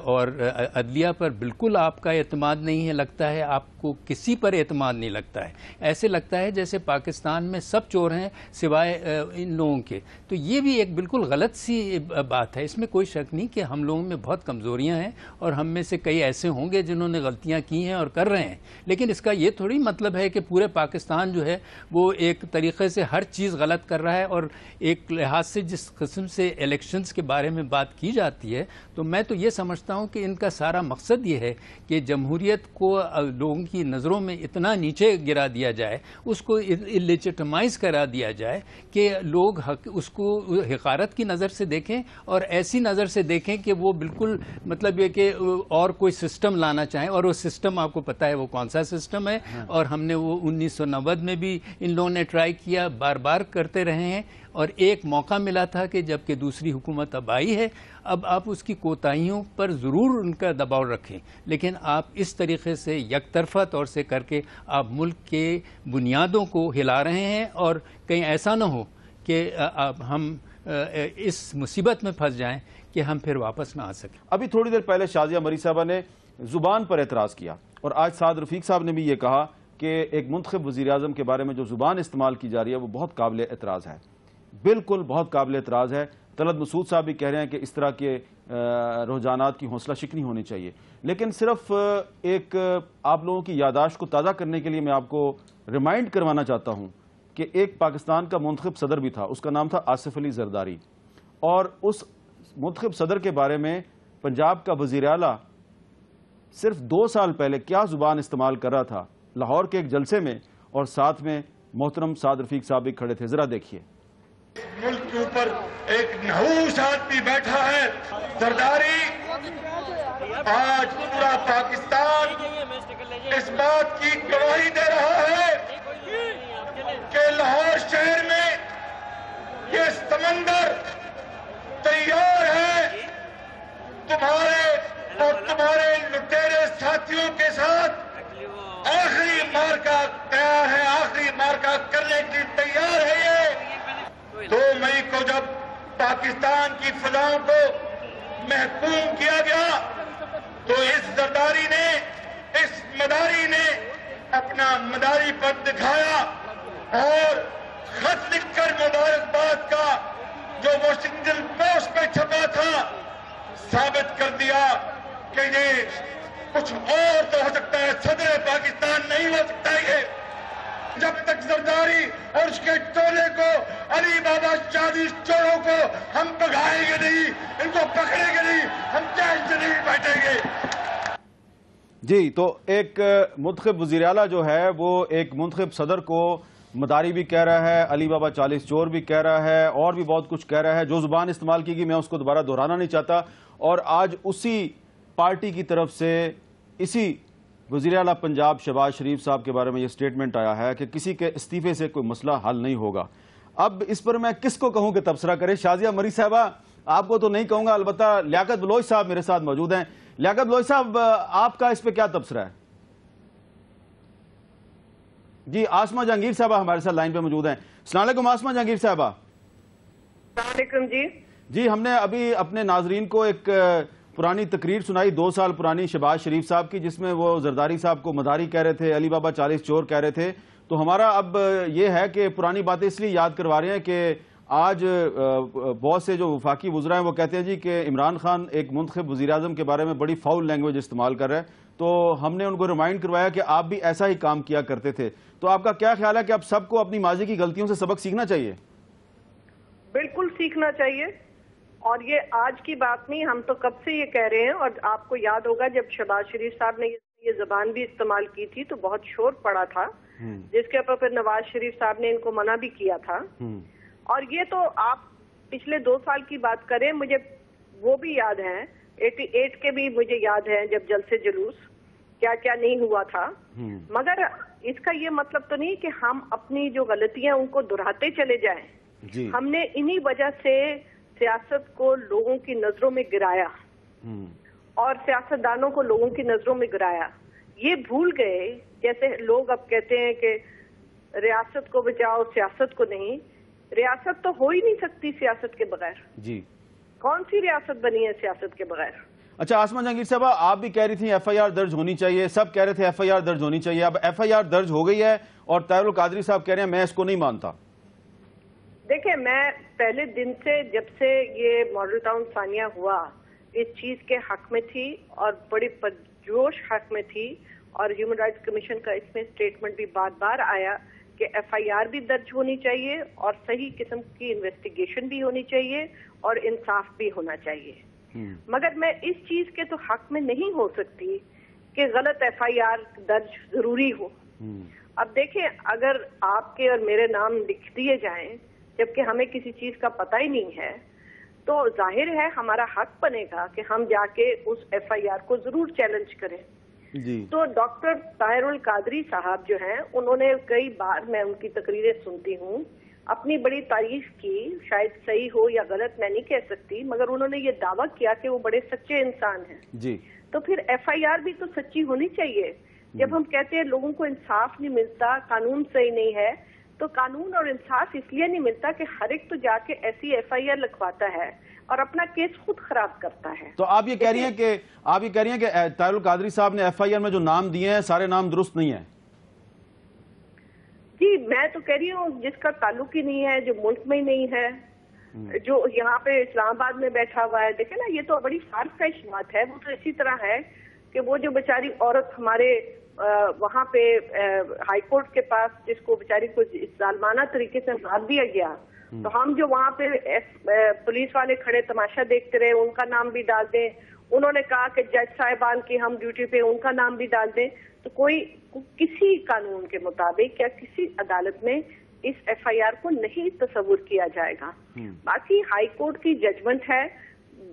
اور عدلیہ پر بالکل آپ کا اعتماد نہیں ہے، لگتا ہے آپ کو کسی پر اعتماد نہیں لگتا ہے، ایسے لگتا ہے جیسے پاکستان میں سب چور ہیں سوائے ان لوگوں کے. تو یہ بھی ایک بالکل غلط سی بات ہے. اس میں کوئی شک نہیں کہ ہم لوگوں میں بہت کمزوریاں ہیں، اور ہم میں سے کئی ایسے ہوں گے جنہوں نے غلطیاں کی ہیں اور کر رہے ہیں، لیکن اس کا یہ تھوڑی مطلب ہے کہ پورے پاکستان جو ہے وہ ایک طریقے سے ہر چیز غلط کر رہا ہے. اور ایک لحاظ سے جس قسم سے الیکشنز کے بارے میں بات کی جاتی ہے تو میں تو یہ سمجھتا ہوں کہ ان کا سارا مقصد یہ ہے کہ جمہوریت کو لوگوں کی نظروں میں اتنا نیچے گرا دیا جائے، اس کو لیجیٹمائز کرا دیا جائے کہ لوگ اس کو حقارت کی نظر سے دیکھیں، اور ایسی نظر سے دیکھیں کہ وہ بالکل مطلب یہ کہ اور کوئی سسٹم لانا چاہیں. اور وہ سسٹم آپ کو پتہ ہے وہ کون سا سسٹم ہے، اور ہم نے وہ 1990 میں بھی ان لوگوں نے ٹرائی کیا، بار بار کرتے رہے ہیں، اور ایک موقع ملا تھا کہ جب کہ دوسری حکومت اب آئی ہے، اب آپ اس کی کوتاہیوں پر ضرور ان کا دباؤ رکھیں، لیکن آپ اس طریقے سے یک طرفہ طور سے کر کے آپ ملک کے بنیادوں کو ہلا رہے ہیں، اور کہیں ایسا نہ ہو کہ ہم اس مصیبت میں پھنس جائیں کہ ہم پھر واپس نہ آ سکیں. ابھی تھوڑی دیر پہلے شازیہ مری صاحبہ نے زبان پر اعتراض کیا، اور آج سعد رفیق صاحب نے بھی یہ کہا کہ ایک منتخب وزیراعظم کے بارے میں جو زبان استعمال کی جا رہی ہے وہ بہت قابل اعتراض ہے. بالکل بہت قابل اعتراض ہے. طلعت مسعود صاحب بھی کہہ رہے ہیں کہ اس طرح کے رجحانات کی حوصلہ شکنی ہونی چاہیے. لیکن صرف ایک آپ لوگوں کی یادداشت کو تازہ کرنے کے لیے میں آپ کو ریمائنڈ کروانا چاہتا ہوں کہ ایک پاکستان کا منتخب صدر بھی تھا، اس کا نام تھا آصف علی زرداری، اور اس منتخب صدر کے بارے میں پنجاب کا وزیر اعلیٰ صرف 2 سال پہلے کیا زبان استعمال کر رہا تھا لاہور کے ایک جلسے میں، اور ساتھ میں محترم سعد رفیق صاحب بھی کھڑے تھے. ذرا دیکھیے. ملک کے اوپر ایک نحوس آدمی بیٹھا ہے زرداری. آج پورا پاکستان اس بات کی گواہی دے رہا ہے کہ لاہور شہر میں یہ سمندر تیار ہے تمہارے اور تمہارے لٹیرے ساتھیوں کے ساتھ. آخری مارکا تیار ہے، آخری مارکا کرنے کی تیار ہے. یہ 2 مئی کو جب پاکستان کی فضاؤں کو محکوم کیا گیا تو اس زرداری نے، اس مداری نے اپنا مداری پد دکھایا اور خط لکھ کر مبارکباد کا جو واشنگٹن پوسٹ پہ چھپا تھا ثابت کر دیا کہ یہ کچھ اور تو ہو سکتا ہے، صدر پاکستان نہیں ہو سکتا. یہ جب تک زرداری اور اس کے ٹولے کو، علی بابا شادی چوروں کو ہم بگائیں گے نہیں، ان کو پکڑیں گے نہیں، ہم چین سے نہیں بیٹھیں گے. جی، تو ایک منتخب وزیر اعلیٰ جو ہے وہ ایک منتخب صدر کو مداری بھی کہہ رہا ہے، علی بابا 40 چور بھی کہہ رہا ہے، اور بھی بہت کچھ کہہ رہا ہے. جو زبان استعمال کی گئی میں اس کو دوبارہ دہرانا نہیں چاہتا. اور آج اسی پارٹی کی طرف سے اسی وزیر اعلیٰ پنجاب شہباز شریف صاحب کے بارے میں یہ سٹیٹمنٹ آیا ہے کہ کسی کے استعفے سے کوئی مسئلہ حل نہیں ہوگا. اب اس پر میں کس کو کہوں کہ تبصرہ کرے؟ شازیہ مری صاحبہ آپ کو تو نہیں کہوں گا، البتہ لیاقت بلوچ صاحب میرے ساتھ موجود ہیں. لیاقت بلوچ صاحب آپ کا اس پہ کیا تبصرہ ہے؟ جی آسمہ جہانگیر صاحبہ ہمارے ساتھ لائن پہ موجود ہیں. السلام علیکم آسمہ جہانگیر صاحبہ. السلام علیکم. جی ہم نے ابھی اپنے ناظرین کو ایک پرانی تقریر سنائی 2 سال پرانی شہباز شریف صاحب کی، جس میں وہ زرداری صاحب کو مداری کہہ رہے تھے، علی بابا 40 چور کہہ رہے تھے. تو ہمارا اب یہ ہے کہ پرانی باتیں اس لیے یاد کروا رہے ہیں کہ آج بہت سے جو وفاقی وزراء ہیں وہ کہتے ہیں جی کہ عمران خان ایک منتخب وزیر اعظم کے بارے میں بڑی فاؤل لینگویج استعمال کر رہا ہے. تو ہم نے ان کو ریمائنڈ کروایا کہ آپ بھی ایسا ہی کام کیا کرتے تھے. تو آپ کا کیا خیال ہے کہ اب سب کو اپنی ماضی کی غلطیوں سے سبق سیکھنا چاہیے؟ بالکل سیکھنا چاہیے، اور یہ آج کی بات نہیں، ہم تو کب سے یہ کہہ رہے ہیں. اور آپ کو یاد ہوگا جب شہباز شریف صاحب نے یہ زبان بھی استعمال کی تھی تو بہت شور پڑا تھا، جس کے اوپر پھر نواز شریف صاحب نے ان کو منع بھی کیا تھا. اور یہ تو آپ پچھلے 2 سال کی بات کریں، مجھے وہ بھی یاد ہے، 88 کے بھی مجھے یاد ہے جب جلسے جلوس کیا کیا نہیں ہوا تھا. مگر اس کا یہ مطلب تو نہیں کہ ہم اپنی جو غلطیاں ان کو دہراتے چلے جائیں. ہم نے انہی وجہ سے سیاست کو لوگوں کی نظروں میں گرایا اور سیاستدانوں کو لوگوں کی نظروں میں گرایا. یہ بھول گئے، جیسے لوگ اب کہتے ہیں کہ ریاست کو بچاؤ سیاست کو نہیں. ریاست تو ہو ہی نہیں سکتی سیاست کے بغیر. جی کون سی ریاست بنی ہے سیاست کے بغیر؟ اچھا آسمہ جہانگیر صاحبہ آپ بھی کہہ رہی تھیں ایف آئی آر درج ہونی چاہیے، سب کہہ رہے تھے ایف آئی آر درج ہونی چاہیے. اب ایف آئی آر درج ہو گئی ہے اور طاہر القادری صاحب کہہ رہے ہیں میں اس کو نہیں مانتا. دیکھیں میں پہلے دن سے جب سے یہ ماڈل ٹاؤن ثانیہ ہوا اس چیز کے حق میں تھی اور بڑی پرجوش حق میں تھی. اور ہیومن رائٹس کمیشن کا اس میں اسٹیٹمنٹ بھی بار بار آیا کہ ایف آئی آر بھی درج ہونی چاہیے اور صحیح قسم کی انویسٹیگیشن بھی ہونی چاہیے اور انصاف بھی ہونا چاہیے. مگر میں اس چیز کے تو حق میں نہیں ہو سکتی کہ غلط ایف آئی آر درج ضروری ہو. اب دیکھیں اگر آپ کے اور میرے نام لکھ دیے جائیں جبکہ ہمیں کسی چیز کا پتہ ہی نہیں ہے تو ظاہر ہے ہمارا حق بنے گا کہ ہم جا کے اس ایف آئی آر کو ضرور چیلنج کریں. تو ڈاکٹر طاہر القادری صاحب جو ہیں انہوں نے کئی بار، میں ان کی تقریریں سنتی ہوں، اپنی بڑی تعریف کی، شاید صحیح ہو یا غلط میں نہیں کہہ سکتی، مگر انہوں نے یہ دعویٰ کیا کہ وہ بڑے سچے انسان ہیں. جی تو پھر ایف آئی آر بھی تو سچی ہونی چاہیے. جب ہم کہتے ہیں لوگوں کو انصاف نہیں ملتا، قانون صحیح نہیں ہے، تو قانون اور انصاف اس لیے نہیں ملتا کہ ہر ایک تو جا کے ایسی ایف آئی آر لکھواتا ہے اور اپنا کیس خود خراب کرتا ہے. تو آپ یہ کہہ رہی ہیں کہ طاہر القادری صاحب نے ایف آئی آر میں جو نام دیے ہیں سارے نام درست نہیں ہیں؟ جی میں تو کہہ رہی ہوں جس کا تعلق ہی نہیں ہے، جو ملک میں ہی نہیں ہے، جو یہاں پہ اسلام آباد میں بیٹھا ہوا ہے. دیکھیں نا یہ تو بڑی فار فیچ بات ہے. وہ تو اسی طرح ہے کہ وہ جو بیچاری عورت ہمارے وہاں پہ ہائی کورٹ کے پاس جس کو بیچاری کو ظالمانہ طریقے سے مار دیا گیا، تو ہم جو وہاں پہ پولیس والے کھڑے تماشا دیکھتے رہے ان کا نام بھی ڈال دیں. انہوں نے کہا کہ جج صاحبان کی ہم ڈیوٹی پہ ان کا نام بھی ڈال دیں. تو کوئی کسی قانون کے مطابق یا کسی عدالت میں اس ایف آئی آر کو نہیں تصور کیا جائے گا. باقی ہائی کورٹ کی ججمنٹ ہے،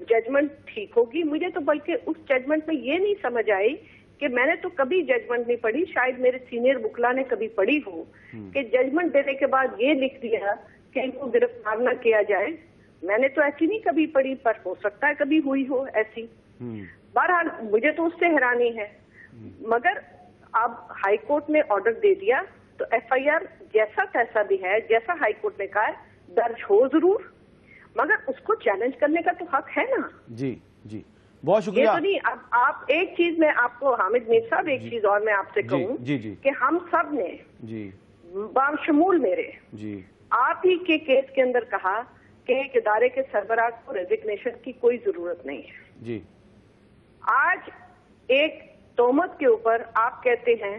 ججمنٹ ٹھیک ہوگی. مجھے تو بلکہ اس ججمنٹ میں یہ نہیں سمجھ آئی کہ میں نے تو کبھی ججمنٹ نہیں پڑھی، شاید میرے سینئر وکلا نے کبھی پڑھی ہو کہ ججمنٹ دینے کے بعد یہ لکھ دیا کہ ان کو گرفتار نہ کیا جائے. میں نے تو ایسی نہیں کبھی پڑھی، پر ہو سکتا ہے کبھی ہوئی ہو ایسی. بہرحال مجھے تو اس سے حیرانی ہے. مگر اب ہائی کورٹ نے آرڈر دے دیا تو ایف آئی آر جیسا تیسا بھی ہے، جیسا ہائی کورٹ نے کہا ہے درج ہو ضرور، مگر اس کو چیلنج کرنے کا تو حق ہے نا. جی جی بہت شکریہ. یہ تو نہیں. اب آپ ایک چیز میں آپ کو حامد میر صاحب ایک چیز اور میں آپ سے کہوں کہ ہم سب نے بشمول میرے آپ ہی کے کیس کے اندر کہا کہ ایک ادارے کے سربراہ کو ریزگنیشن کی کوئی ضرورت نہیں ہے. جی آج ایک تہمت کے اوپر آپ کہتے ہیں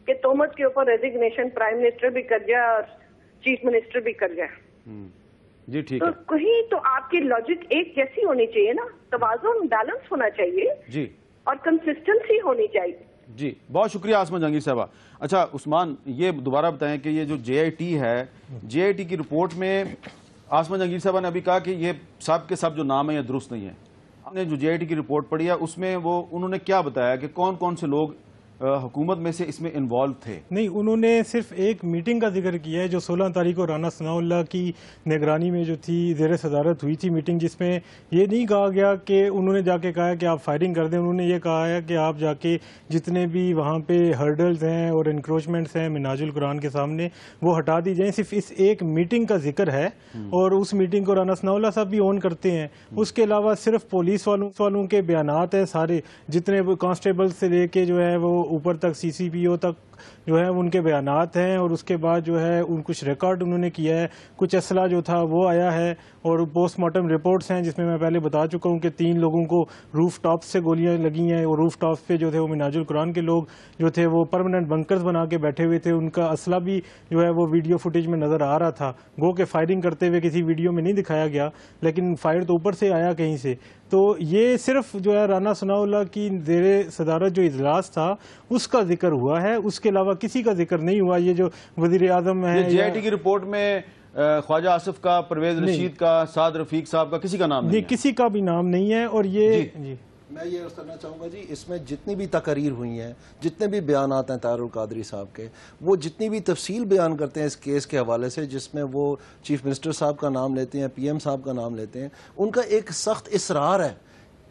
کہ تہمت کے اوپر ریزگنیشن پرائم منسٹر بھی کر جائے اور چیف منسٹر بھی کر جائے. جی ٹھیک ہے. تو کہیں تو آپ کی لاجک ایک جیسی ہونی چاہیے نا، توازن بیلنس ہونا چاہیے. جی اور کنسسٹنسی ہونی چاہیے. جی بہت شکریہ آسما جہانگیر صاحبہ. اچھا عثمان، یہ دوبارہ بتائیں کہ یہ جو جے آئی ٹی ہے، جے آئی ٹی کی رپورٹ میں آسما جہانگیر صاحبہ نے ابھی کہا کہ یہ سب کے سب جو نام ہیں یہ درست نہیں ہے. آپ نے جو جے آئی ٹی کی رپورٹ پڑھی ہے اس میں انہوں نے کیا بتایا کہ کون کون سے لوگ حکومت میں سے اس میں انوالو تھے؟ نہیں، انہوں نے صرف ایک میٹنگ کا ذکر کیا ہے جو 16 تاریخ کو رانا ثناء اللہ کی نگرانی میں جو تھی زیر صدارت ہوئی تھی میٹنگ، جس میں یہ نہیں کہا گیا کہ انہوں نے جا کے کہا کہ آپ فائرنگ کر دیں. انہوں نے یہ کہا ہے کہ آپ جا کے جتنے بھی وہاں پہ ہرڈلز ہیں اور انکروچمنٹس ہیں منہاج القرآن کے سامنے وہ ہٹا دی جائیں. صرف اس ایک میٹنگ کا ذکر ہے اور اس میٹنگ کو رانا ثناء اللہ صاحب بھی اون کرتے ہیں. اس کے علاوہ صرف پولیس والوں کے بیانات ہیں، سارے جتنے کانسٹیبل سے لے کے جو ہے وہ اوپر تک سی سی پی او تک جو ہے ان کے بیانات ہیں. اور اس کے بعد جو ہے کچھ ریکارڈ انہوں نے کیا ہے، کچھ اسلحہ جو تھا وہ آیا ہے اور پوسٹ مارٹم رپورٹس ہیں جس میں پہلے بتا چکا ہوں کہ 3 لوگوں کو روف ٹاپ سے گولیاں لگی ہیں اور روف ٹاپ پہ جو تھے وہ منہاج القرآن کے لوگ جو تھے وہ پرماننٹ بنکرز بنا کے بیٹھے ہوئے تھے. ان کا اسلحہ بھی جو ہے وہ ویڈیو فوٹیج میں نظر آ رہا تھا، گو کہ فائرنگ کرتے ہوئے کسی ویڈیو میں نہیں دکھایا گیا لیکن فائر تو اوپر سے آیا کہیں سے. تو یہ صرف جو ہے رانا ثناء اللہ کی زیر صدارت جو اجلاس تھا اس کا ذکر ہوا ہے، اس کے علاوہ کسی کا ذکر نہیں ہوا. یہ جو وزیر اعظم ہے، جے آئی ٹی کی رپورٹ میں خواجہ آصف کا، پرویز رشید کا، سعد رفیق صاحب کا کسی کا نام نہیں ہے؟ کسی کا بھی نام نہیں ہے. اور یہ میں یہ عرض کرنا چاہوں گا جی، اس میں جتنی بھی تقاریر ہوئی ہیں، جتنے بھی بیانات ہیں طاہر القادری صاحب کے، وہ جتنی بھی تفصیل بیان کرتے ہیں اس کیس کے حوالے سے، جس میں وہ چیف منسٹر صاحب کا نام لیتے ہیں، پی ایم صاحب کا نام لیتے ہیں، ان کا ایک سخت اصرار ہے.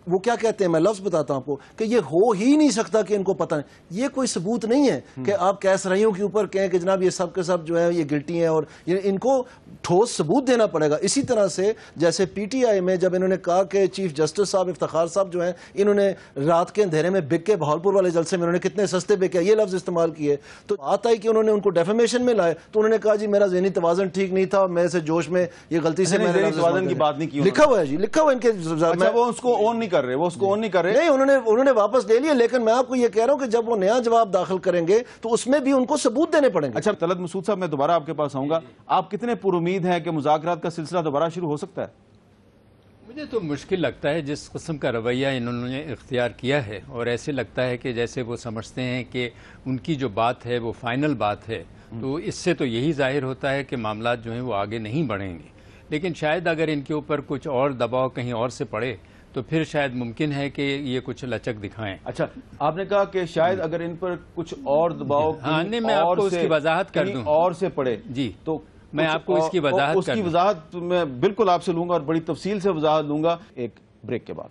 وہ کیا کہتے ہیں، میں لفظ بتاتا ہوں آپ کو، کہ یہ ہو ہی نہیں سکتا کہ ان کو پتہ نہیں. یہ کوئی ثبوت نہیں ہے کہ آپ کیس رہیوں کے اوپر کہیں کہ جناب یہ سب کے سب جو ہے یہ گلٹی ہیں، اور ان کو ٹھوس ثبوت دینا پڑے گا. اسی طرح سے جیسے پی ٹی آئی میں جب انہوں نے کہا کہ چیف جسٹس صاحب افتخار صاحب جو ہیں انہوں نے رات کے اندھیرے میں بک کے بہاولپور والے جلسے میں انہوں نے کتنے سستے بکے یہ لفظ استعمال کیے، تو بات آئی کہ انہوں نے ان کو ڈیفیمیشن میں لائے تو انہوں نے کہا جی میرا ذہنی توازن ٹھیک نہیں تھا، میں سے جوش میں یہ غلطی سے میں نے توازن کی بات نہیں کی. لکھا ہوا ہے جی، لکھا ہوا ان کے. وہ اس کو اون نہیں کر رہے، وہ اس کو اون نہیں کر رہے. نہیں، انہوں نے واپس لے لیا، لیکن میں آپ کو یہ کہہ رہا ہوں کہ جب وہ نیا جواب داخل کریں گے تو اس میں بھی ان کو ثبوت دینے پڑیں گے. اچھا طلعت مسعود صاحب، میں دوبارہ آپ کے پاس آؤں گا. آپ کتنے پر امید ہیں کہ مذاکرات کا سلسلہ دوبارہ شروع ہو سکتا ہے؟ مجھے تو مشکل لگتا ہے جس قسم کا رویہ انہوں نے اختیار کیا ہے، اور ایسے لگتا ہے کہ جیسے وہ سمجھتے ہیں کہ ان کی جو بات ہے وہ فائنل بات ہے. تو اس سے تو یہی ظاہر ہوتا ہے کہ معاملات جو ہیں وہ آگے نہیں بڑھیں گے. لیکن شاید اگر ان کے اوپر کچھ اور دباؤ کہیں اور سے پڑے تو پھر شاید ممکن ہے کہ یہ کچھ لچک دکھائیں. اچھا، آپ نے کہا کہ شاید اگر ان پر کچھ اور دباؤ میں آپ کو اس کی وضاحت کر دوں اور سے پڑے جی، تو میں آپ کو اس کی وضاحت میں بالکل آپ سے لوں گا اور بڑی تفصیل سے وضاحت دوں گا ایک بریک کے بعد.